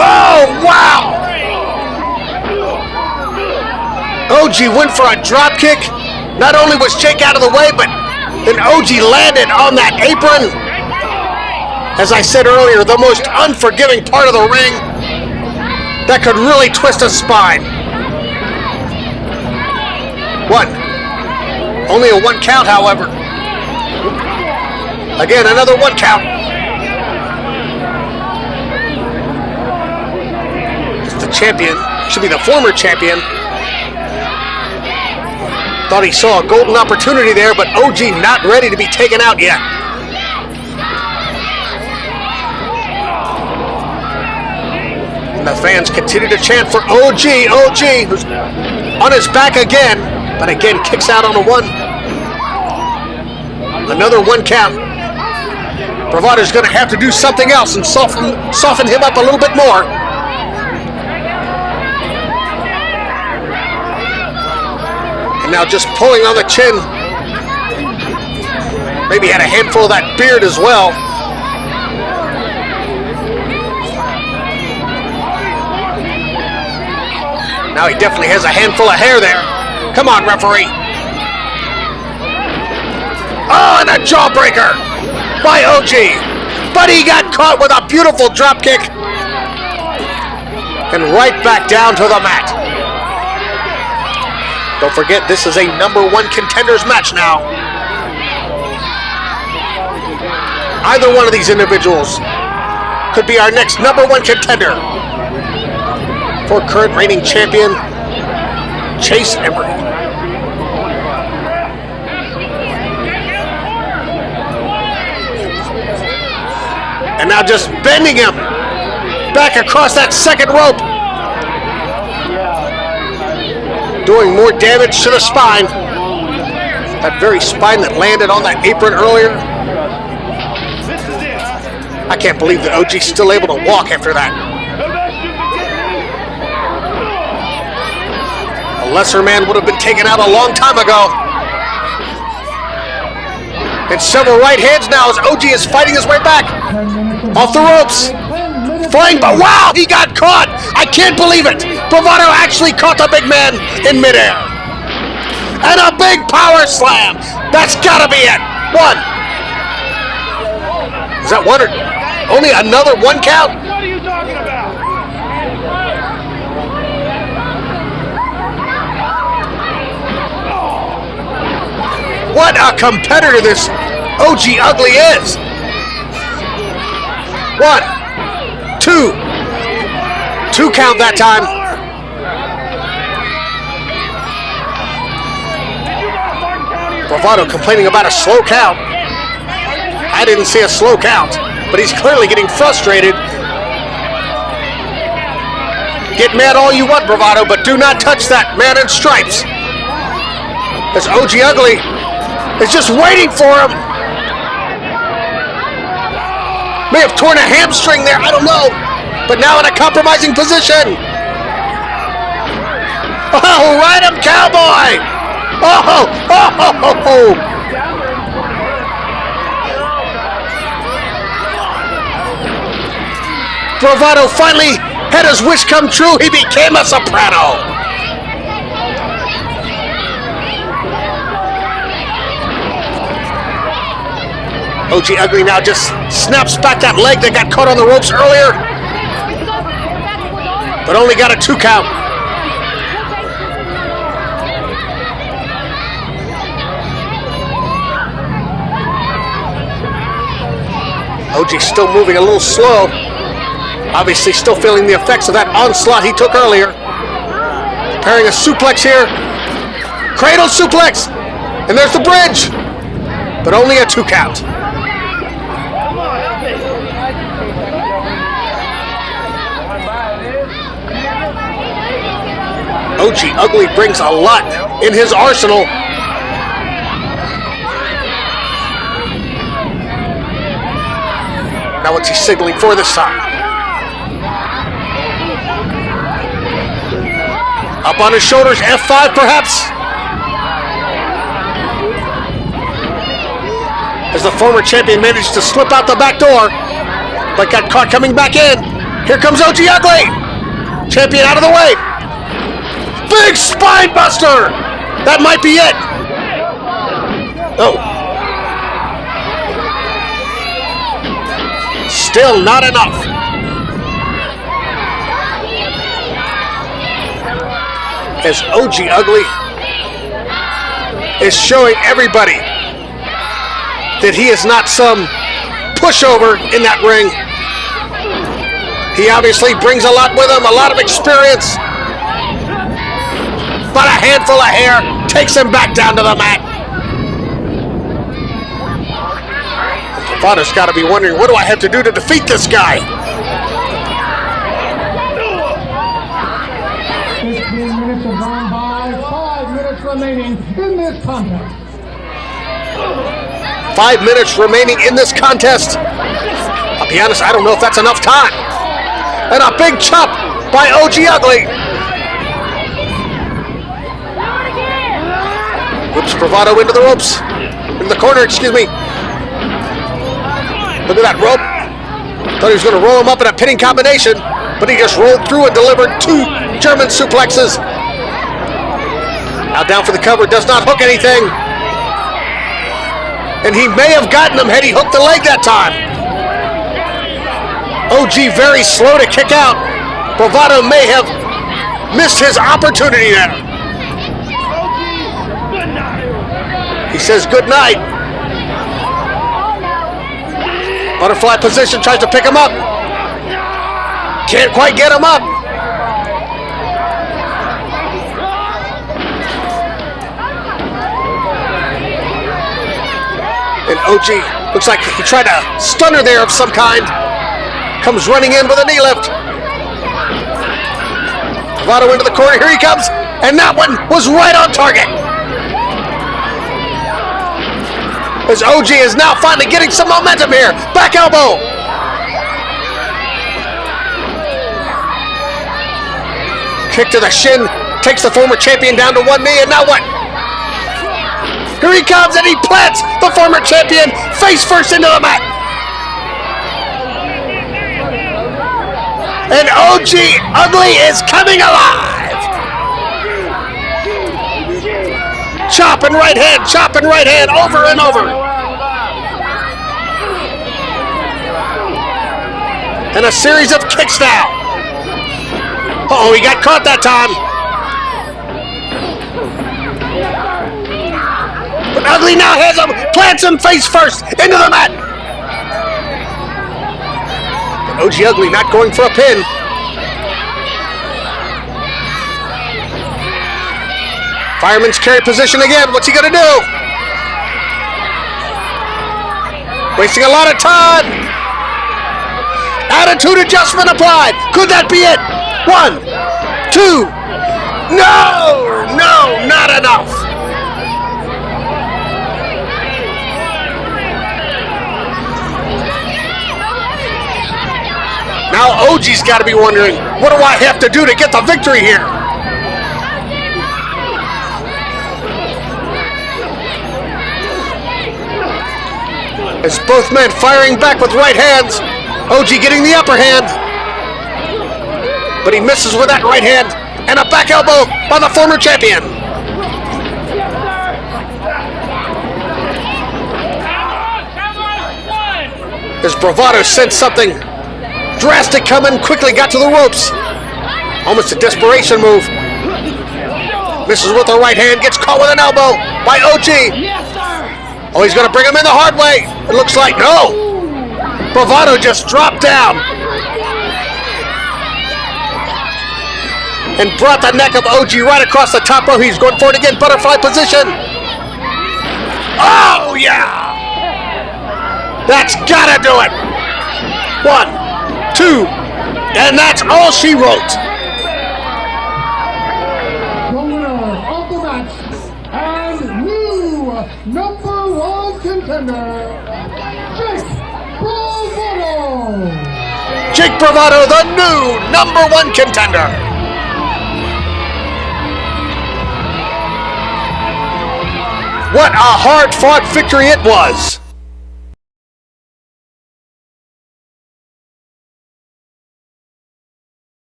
Oh, wow! OG went for a drop kick. Not only was Jake out of the way, but then OG landed on that apron. As I said earlier, the most unforgiving part of the ring that could really twist a spine. 1. Only a 1 count, however. Again, another 1 count. It's the champion, should be the former champion. Thought he saw a golden opportunity there, but OG not ready to be taken out yet. And the fans continue to chant for OG, OG, who's on his back again, but again kicks out on a 1. Another 1 count. Bravado's going to have to do something else and soften him up a little bit more. And now just pulling on the chin. Maybe had a handful of that beard as well. Now he definitely has a handful of hair there. Come on, referee. Oh, and a jawbreaker by OG. But he got caught with a beautiful drop kick. And right back down to the mat. Don't forget, this is a #1 contenders match now. Either one of these individuals could be our next #1 contender for current reigning champion, Chase Emery. And now just bending him back across that second rope. Doing more damage to the spine. That very spine that landed on that apron earlier. I can't believe that OG's still able to walk after that. A lesser man would have been taken out a long time ago. And several right hands now as OG is fighting his way back. Off the ropes. Flying, but wow, he got caught. I can't believe it. Bravado actually caught the big man in midair. And a big power slam. That's gotta be it. One. Is that one or only another one count? What are you talking about? What a competitor this OG Ugly is. 1, 2. 2 count that time. Bravado complaining about a slow count. I didn't see a slow count, but he's clearly getting frustrated. Get mad all you want, Bravado, but do not touch that man in stripes. As OG Ugly is just waiting for him. May have torn a hamstring there, I don't know. But now in a compromising position. Oh, ride him, cowboy! Oh, oh, oh, oh. Bravado finally had his wish come true. He became a soprano. OG Ugly now just snaps back that leg that got caught on the ropes earlier. But only got a 2 count. OG still moving a little slow. Obviously still feeling the effects of that onslaught he took earlier. Preparing a suplex here. Cradle suplex. And there's the bridge. But only a 2 count. OG Ugly brings a lot in his arsenal. Now what's he signaling for this time? Up on his shoulders, F5 perhaps? As the former champion managed to slip out the back door, but got caught coming back in. Here comes OG Ugly. Champion out of the way. Big spine buster! That might be it. Oh. Still not enough. As OG Ugly is showing everybody that he is not some pushover in that ring. He obviously brings a lot with him, a lot of experience. But a handful of hair takes him back down to the mat. Bravado's got to be wondering, what do I have to do to defeat this guy? 15 minutes have gone by. 5 minutes remaining in this contest. 5 minutes remaining in this contest. I'll be honest, I don't know if that's enough time. And a big chop by OG Ugly. Whips Bravado into the ropes. In the corner, excuse me. Look at that rope. Thought he was going to roll him up in a pinning combination. but he just rolled through and delivered 2 German suplexes. Now down for the cover, does not hook anything. And he may have gotten him had he hooked the leg that time. OG very slow to kick out. Bravado may have missed his opportunity there. He says good night. Butterfly position, tries to pick him up. Can't quite get him up. And OG looks like he tried a stunner there of some kind. Comes running in with a knee lift. Bravado into the corner, here he comes. And that one was right on target. As OG is now finally getting some momentum here. Back elbow. Kick to the shin, takes the former champion down to one knee, and now what? Here he comes, and he plants the former champion face first into the mat. And OG Ugly is coming alive. Chopping right hand, over and over. And a series of kicks now. Uh-oh, he got caught that time. But Ugly now has him, plants him face first into the mat. And OG Ugly not going for a pin. Fireman's carry position again. What's he gonna do? Wasting a lot of time. Attitude adjustment applied. Could that be it? 1, 2. No, not enough. Now OG's got to be wondering, what do I have to do to get the victory here? As both men firing back with right hands, OG getting the upper hand. But he misses with that right hand, and a back elbow by the former champion. As Bravado sensed something drastic coming, quickly got to the ropes. Almost a desperation move. Misses with the right hand, gets caught with an elbow by OG. Oh, he's gonna bring him in the hard way. It looks like no. Bravado just dropped down and brought the neck of OG right across the top row. He's going for it again, butterfly position. Oh yeah! That's gotta do it. 1, 2, and that's all she wrote. The winner of the match and new #1 contender, Jake Bravado, the new #1 contender. What a hard-fought victory it was.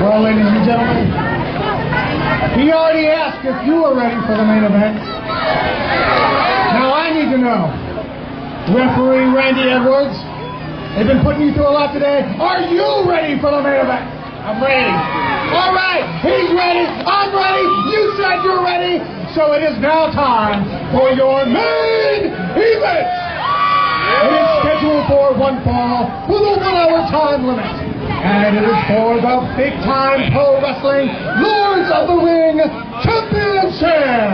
Well, ladies and gentlemen, he already asked if you were ready for the main event. Now I need to know, referee Randy Edwards, they've been putting you through a lot today. Are you ready for the main event? I'm ready. All right, he's ready. I'm ready. You said you're ready. So it is now time for your main event. It is scheduled for one fall with a 1 hour time limit. And it is for the big time pro wrestling Lords of the Ring Championship.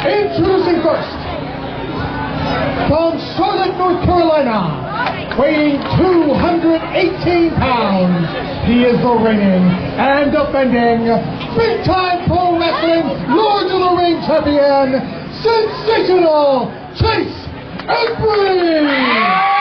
Introducing first, from Charlotte, North Carolina, weighing 218 pounds, he is the reigning and defending big time pro wrestling Lords of the Ring champion, Sensational Chase Embry.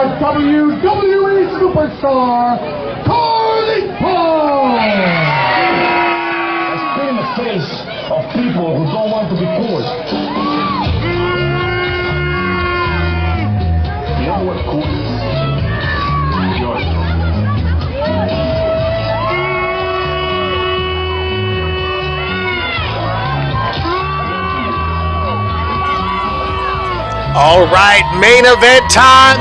our WWE superstar, Carlito! I spit in the face of people who don't want to be cool. You know what cool is? George. All right, main event time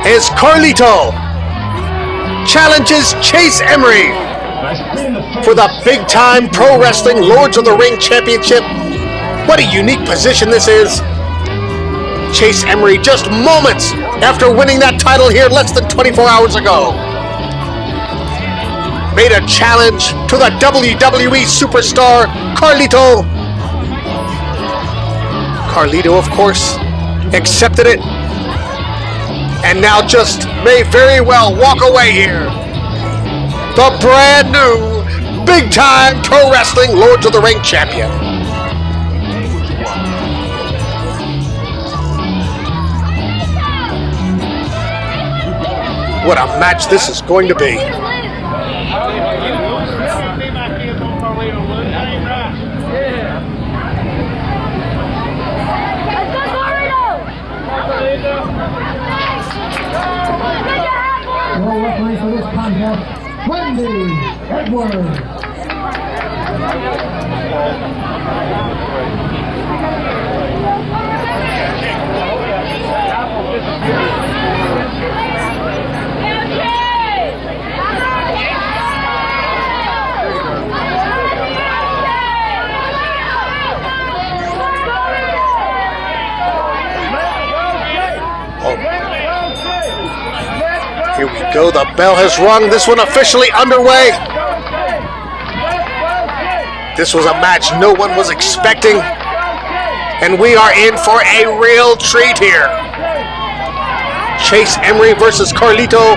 is Carlito challenges Chase Emery for the big-time Pro Wrestling Lords of the Ring Championship. What a unique position this is. Chase Emery just moments after winning that title here less than 24 hours ago made a challenge to the WWE superstar Carlito. Carlito, of course, accepted it, and now just may very well walk away here. The brand new, big-time Pro Wrestling Lords of the Ring champion. What a match this is going to be. Your referee for this contest, Wendy Edwards. Here we go, the bell has rung. This one officially underway. This was a match no one was expecting, and we are in for a real treat here. Chase Emery versus Carlito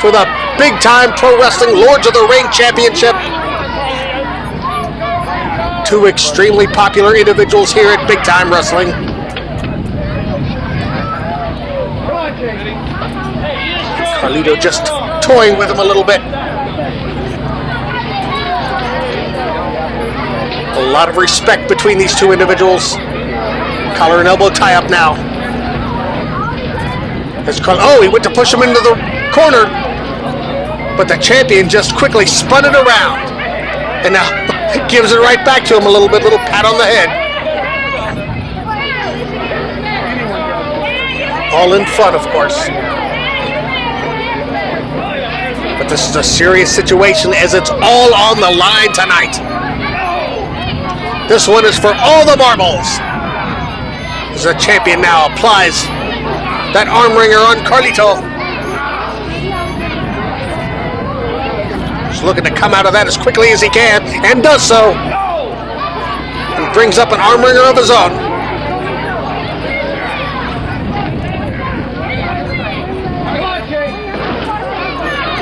for the big-time Pro Wrestling Lords of the Ring Championship. Two extremely popular individuals here at Big Time Wrestling. Carlito just toying with him a little bit. A lot of respect between these two individuals. Collar and elbow tie up now. Oh, he went to push him into the corner, but the champion just quickly spun it around, and now gives it right back to him a little pat on the head. All in fun, of course. But this is a serious situation as it's all on the line tonight. This one is for all the marbles. As the champion now applies that arm wringer on Carlito. He's looking to come out of that as quickly as he can, and does so. And brings up an arm wringer of his own.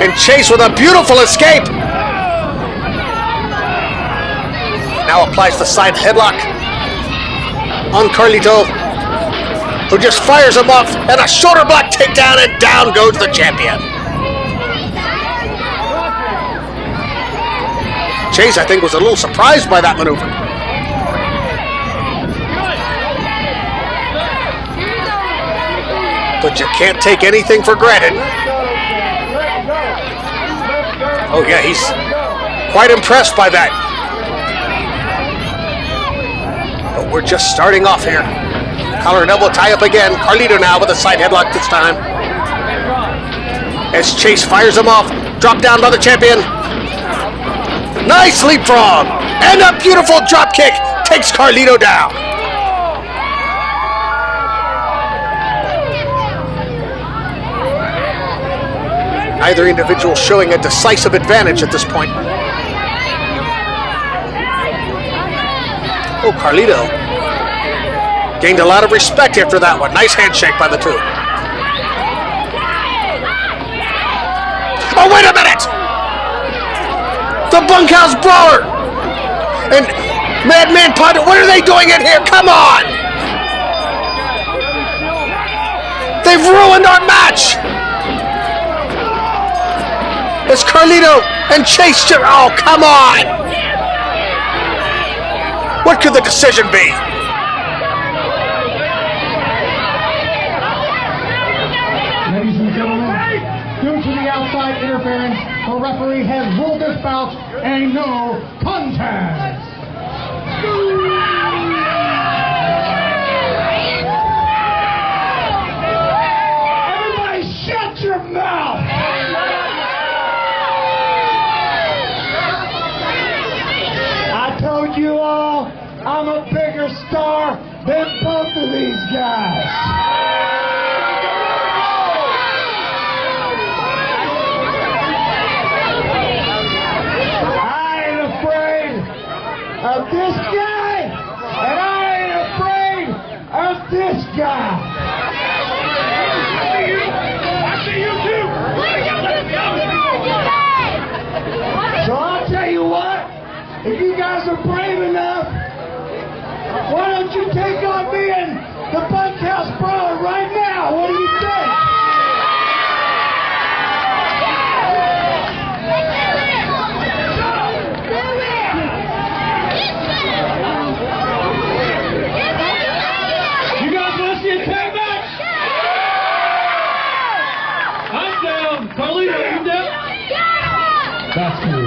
And Chase with a beautiful escape. Now applies the side headlock on Carlito, who just fires him off, and a shoulder block takedown, and down goes the champion. Chase, I think, was a little surprised by that maneuver. But you can't take anything for granted. Oh yeah, he's quite impressed by that. But we're just starting off here. Collar and elbow tie up again. Carlito now with a side headlock this time. As Chase fires him off. Drop down by the champion. Nice leapfrog. And a beautiful drop kick takes Carlito down. Neither individual showing a decisive advantage at this point. Oh, Carlito gained a lot of respect after that one. Nice handshake by the two. Oh, wait a minute! The bunkhouse brawler! And Madman Potter, what are they doing in here? Come on! They've ruined our match! It's Carlito and Chase. Oh, come on! What could the decision be? Ladies and gentlemen, due to the outside interference, the referee has ruled this bout a no contest. Everybody shut your mouth! I told you all, I'm a bigger star than both of these guys. Of this guy, and I ain't afraid of this guy. I see you too. So I'll tell you what, if you guys are brave enough, why don't you take on me and the Bunkhouse Brawler right now? What do you think? That's cool.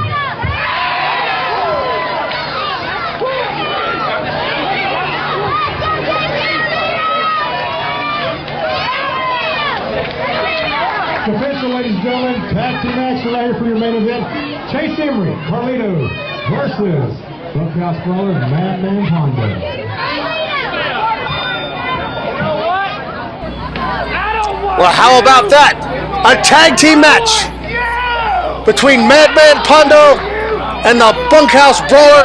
Official, ladies and gentlemen, tag team match right here for your main event. Chase Emery, Carlito versus Bunkhouse Brawler, Madman Pondo. Well, how about that? A tag team match between Madman Pondo and the Bunkhouse Brawler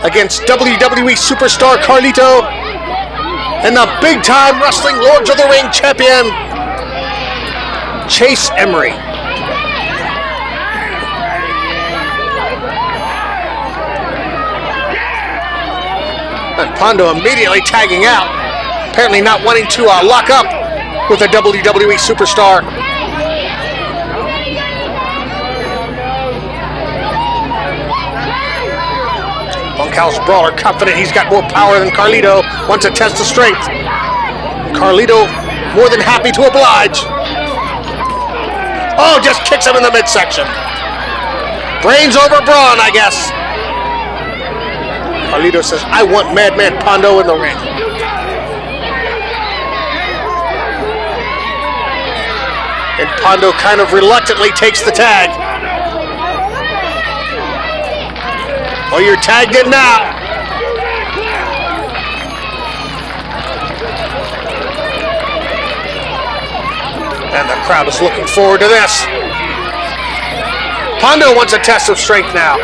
against WWE Superstar Carlito and the big-time wrestling Lords of the Ring champion, Chase Emery. And Pondo immediately tagging out, apparently not wanting to lock up with a WWE Superstar. Bunkhouse Brawler confident he's got more power than Carlito, wants to test the strength. Carlito more than happy to oblige. Oh, just kicks him in the midsection. Brains over brawn, I guess. Carlito says, I want Madman Pondo in the ring. And Pondo kind of reluctantly takes the tag. Oh, you're tagged in now. And the crowd is looking forward to this. Pondo wants a test of strength now.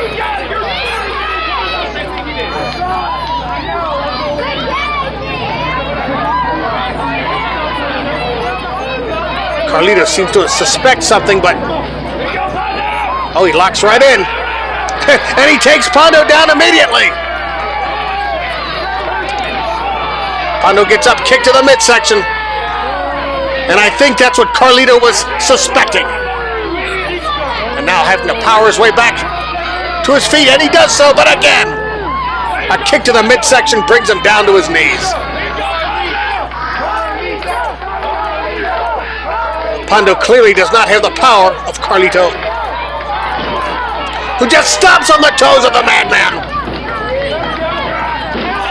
Carlito seems to suspect something, but oh, he locks right in. And he takes Pondo down immediately. Pondo gets up, kick to the midsection. And I think that's what Carlito was suspecting. And now having to power his way back to his feet, and he does so, but again, a kick to the midsection brings him down to his knees. Pondo clearly does not have the power of Carlito, who just stomps on the toes of the Madman.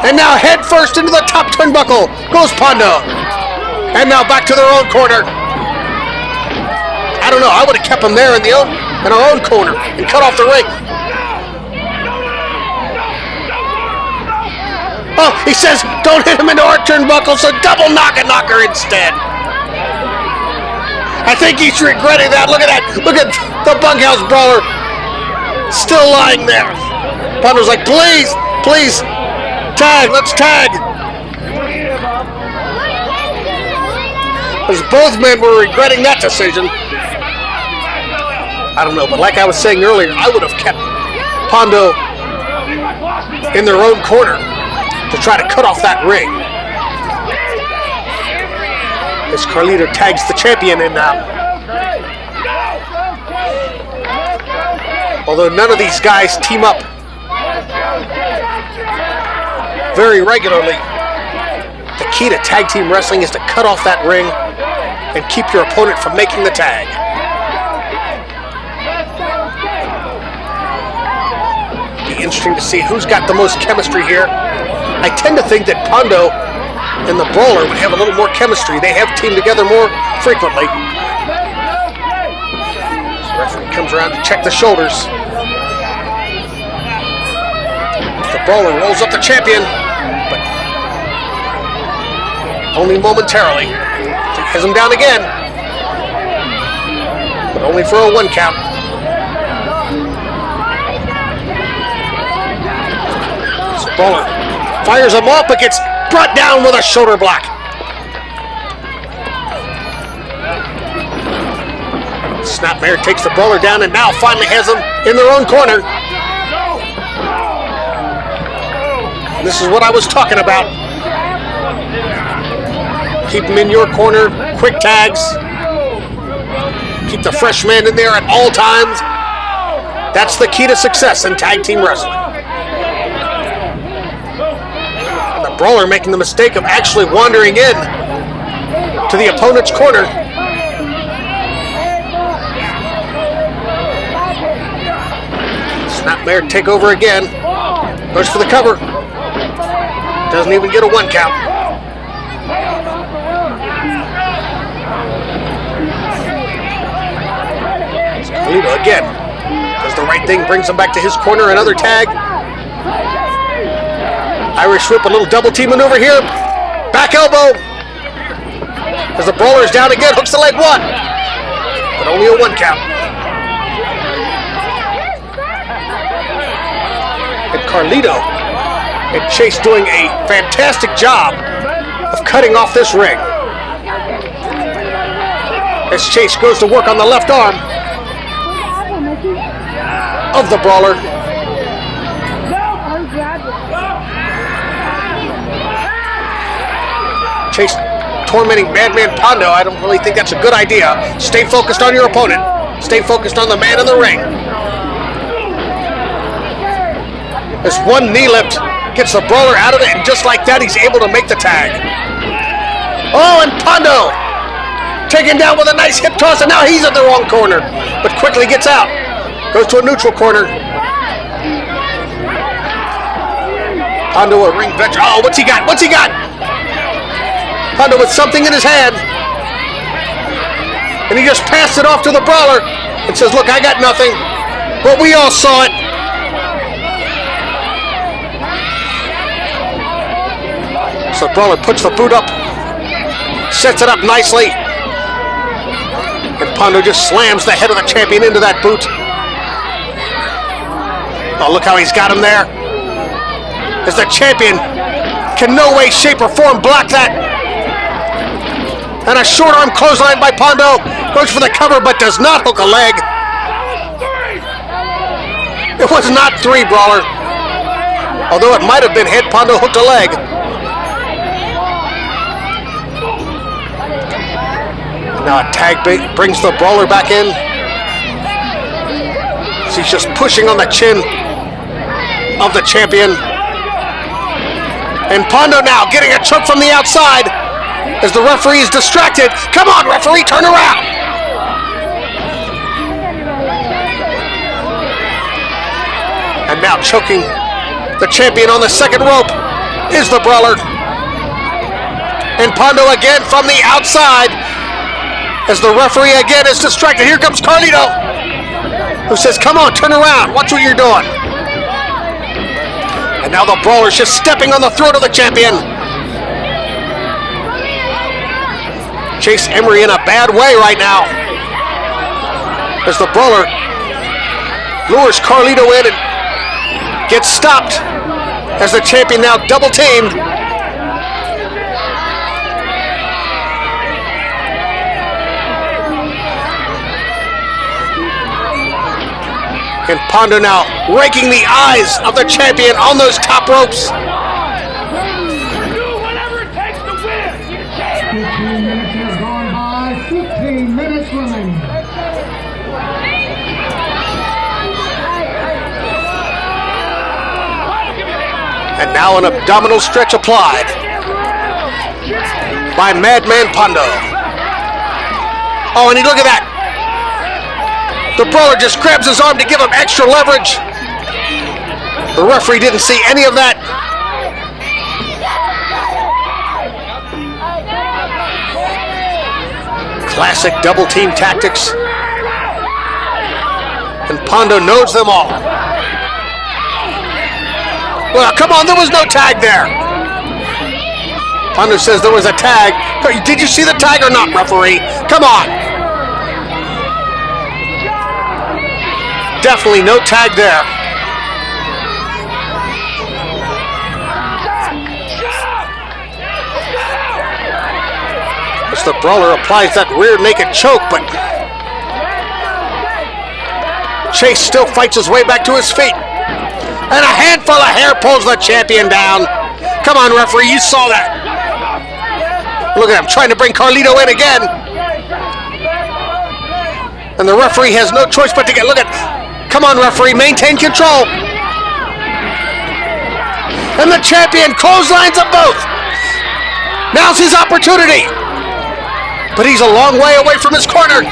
And now head first into the top turnbuckle goes Pondo. And now back to their own corner. I don't know, I would have kept him there in our own corner and cut off the ring. Oh, he says, don't hit him into our turnbuckle, so double knocker instead. I think he's regretting that. Look at that. Look at the Bunkhouse Brawler still lying there. Pondo's like, please, tag, let's tag. Because both men were regretting that decision. I don't know, but like I was saying earlier, I would have kept Pondo in their own corner to try to cut off that ring. As Carlito tags the champion in now. Although none of these guys team up very regularly, the key to tag team wrestling is to cut off that ring and keep your opponent from making the tag. Be interesting to see who's got the most chemistry here. I tend to think that Pondo and the Brawler would have a little more chemistry. They have teamed together more frequently. The referee comes around to check the shoulders. The Brawler rolls up the champion, but only momentarily. He has him down again, but only for a 1 count. So Brawler fires him off, but gets brought down with a shoulder block. Snapmare takes the Brawler down and now finally has him in their own corner. This is what I was talking about. Keep him in your corner, quick tags. Keep the fresh man in there at all times. That's the key to success in tag team wrestling. And the Brawler making the mistake of actually wandering in to the opponent's corner. Snapmare take over again. Goes for the cover. Doesn't even get a 1 count. Carlito again does the right thing, brings him back to his corner. Another tag. Irish whip, a little double team maneuver here. Back elbow. As the Brawler is down again, hooks the leg 1. But only a 1 count. And Carlito and Chase doing a fantastic job of cutting off this ring. As Chase goes to work on the left arm of the Brawler. Chase tormenting Madman Pondo. I don't really think that's a good idea. Stay focused on your opponent. Stay focused on the man in the ring. As one knee lift gets the Brawler out of it, and just like that, he's able to make the tag. Oh, and Pondo taken down with a nice hip toss, and now he's in the wrong corner, but quickly gets out. Goes to a neutral corner. Pondo, a ring veteran. Oh, what's he got? What's he got? Pondo with something in his hand, and he just passed it off to the Brawler and says, look, I got nothing, but we all saw it. So Brawler puts the boot up, sets it up nicely, and Pondo just slams the head of the champion into that boot. Oh, look how he's got him there. As the champion can no way, shape, or form block that. And a short arm clothesline by Pondo. Goes for the cover, but does not hook a leg. It was not 3, Brawler. Although it might have been hit, Pondo hooked a leg. Now a tag brings the Brawler back in. He's just pushing on the chin of the champion. And Pondo now getting a choke from the outside as the referee is distracted. Come on, referee, turn around. And now choking the champion on the second rope is the Brawler. And Pondo again from the outside as the referee again is distracted. Here comes Carlito, who says, come on, turn around, watch what you're doing. And now the Brawler's just stepping on the throat of the champion. Chase Emery in a bad way right now, as the Brawler lures Carlito in and gets stopped as the champion now double teamed. And Pondo now raking the eyes of the champion on those top ropes. Do whatever it takes to win. 15 minutes have gone by. 15 minutes remaining. And now an abdominal stretch applied by Madman Pondo. Oh, and look at that. The brawler just grabs his arm to give him extra leverage. The referee didn't see any of that. Classic double team tactics. And Pondo knows them all. Well, come on, there was no tag there. Pondo says there was a tag. Did you see the tag or not, referee? Come on. Definitely no tag there. As the brawler applies that rear naked choke, but Chase still fights his way back to his feet. And a handful of hair pulls the champion down. Come on, referee, you saw that. Look at him trying to bring Carlito in again. And the referee has no choice but to get, look at, come on, referee, maintain control. And the champion clotheslines them both. Now's his opportunity. But he's a long way away from his corner.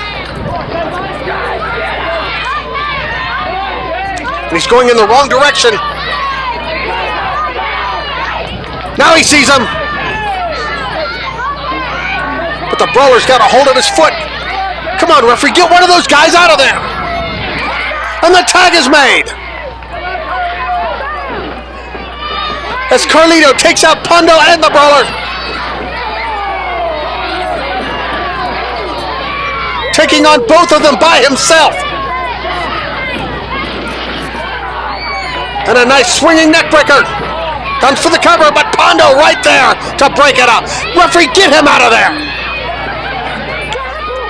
And he's going in the wrong direction. Now he sees him. But the brawler's got a hold of his foot. Come on, referee, get one of those guys out of there. And the tag is made. As Carlito takes out Pondo and the brawler. Taking on both of them by himself. And a nice swinging neckbreaker. Comes for the cover, but Pondo right there to break it up. Referee, get him out of there.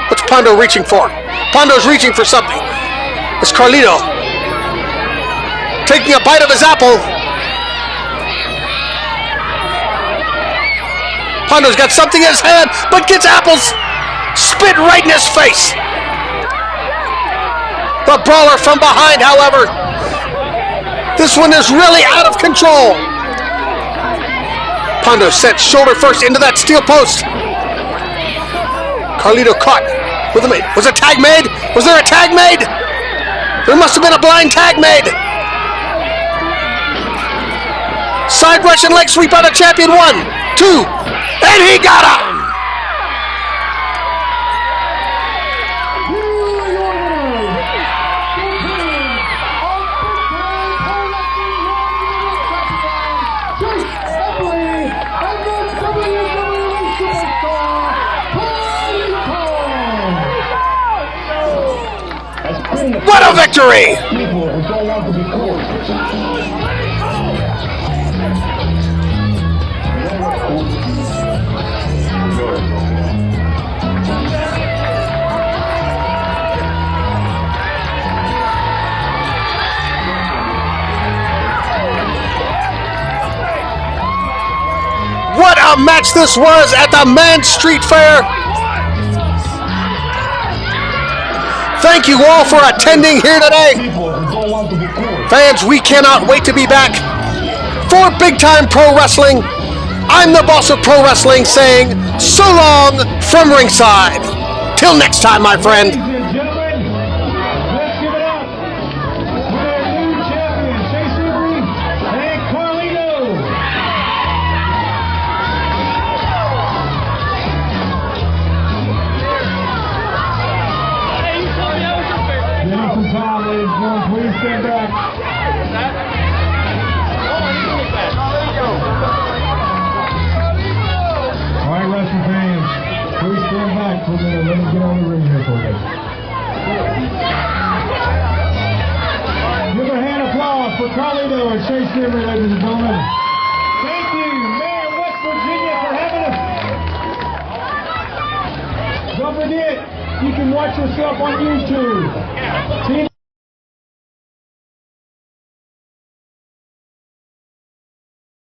What's Pondo reaching for? Pondo's reaching for something. It's Carlito taking a bite of his apple. Pondo's got something in his hand, but gets apples spit right in his face. The brawler from behind, however, this one is really out of control. Pondo sent shoulder first into that steel post. Carlito caught with a, was a tag made? Was there a tag made? There must have been a blind tag made. Side Russian leg sweep by the champion. 1, 2, and he got him. What a victory! People who don't want to be cool. What a match this was at the Men's Street Fair. Thank you all for attending here today. People who don't want to be cool. Fans, we cannot wait to be back for Big Time Pro Wrestling. I'm the boss of pro wrestling saying so long from ringside. Till next time, my friend. Ladies and gentlemen, let's give it up for our new champion, Chase Heyre and Carlito. Give us some time, ladies and gentlemen. Please stand back. All right, wrestling fans, please stand back for a minute. Let me get on the ring here for you. Give a hand applause for Carlito and Chase Heyre, ladies and gentlemen. Thank you, Mayor of West Virginia, for having us. Don't forget, you can watch yourself on YouTube.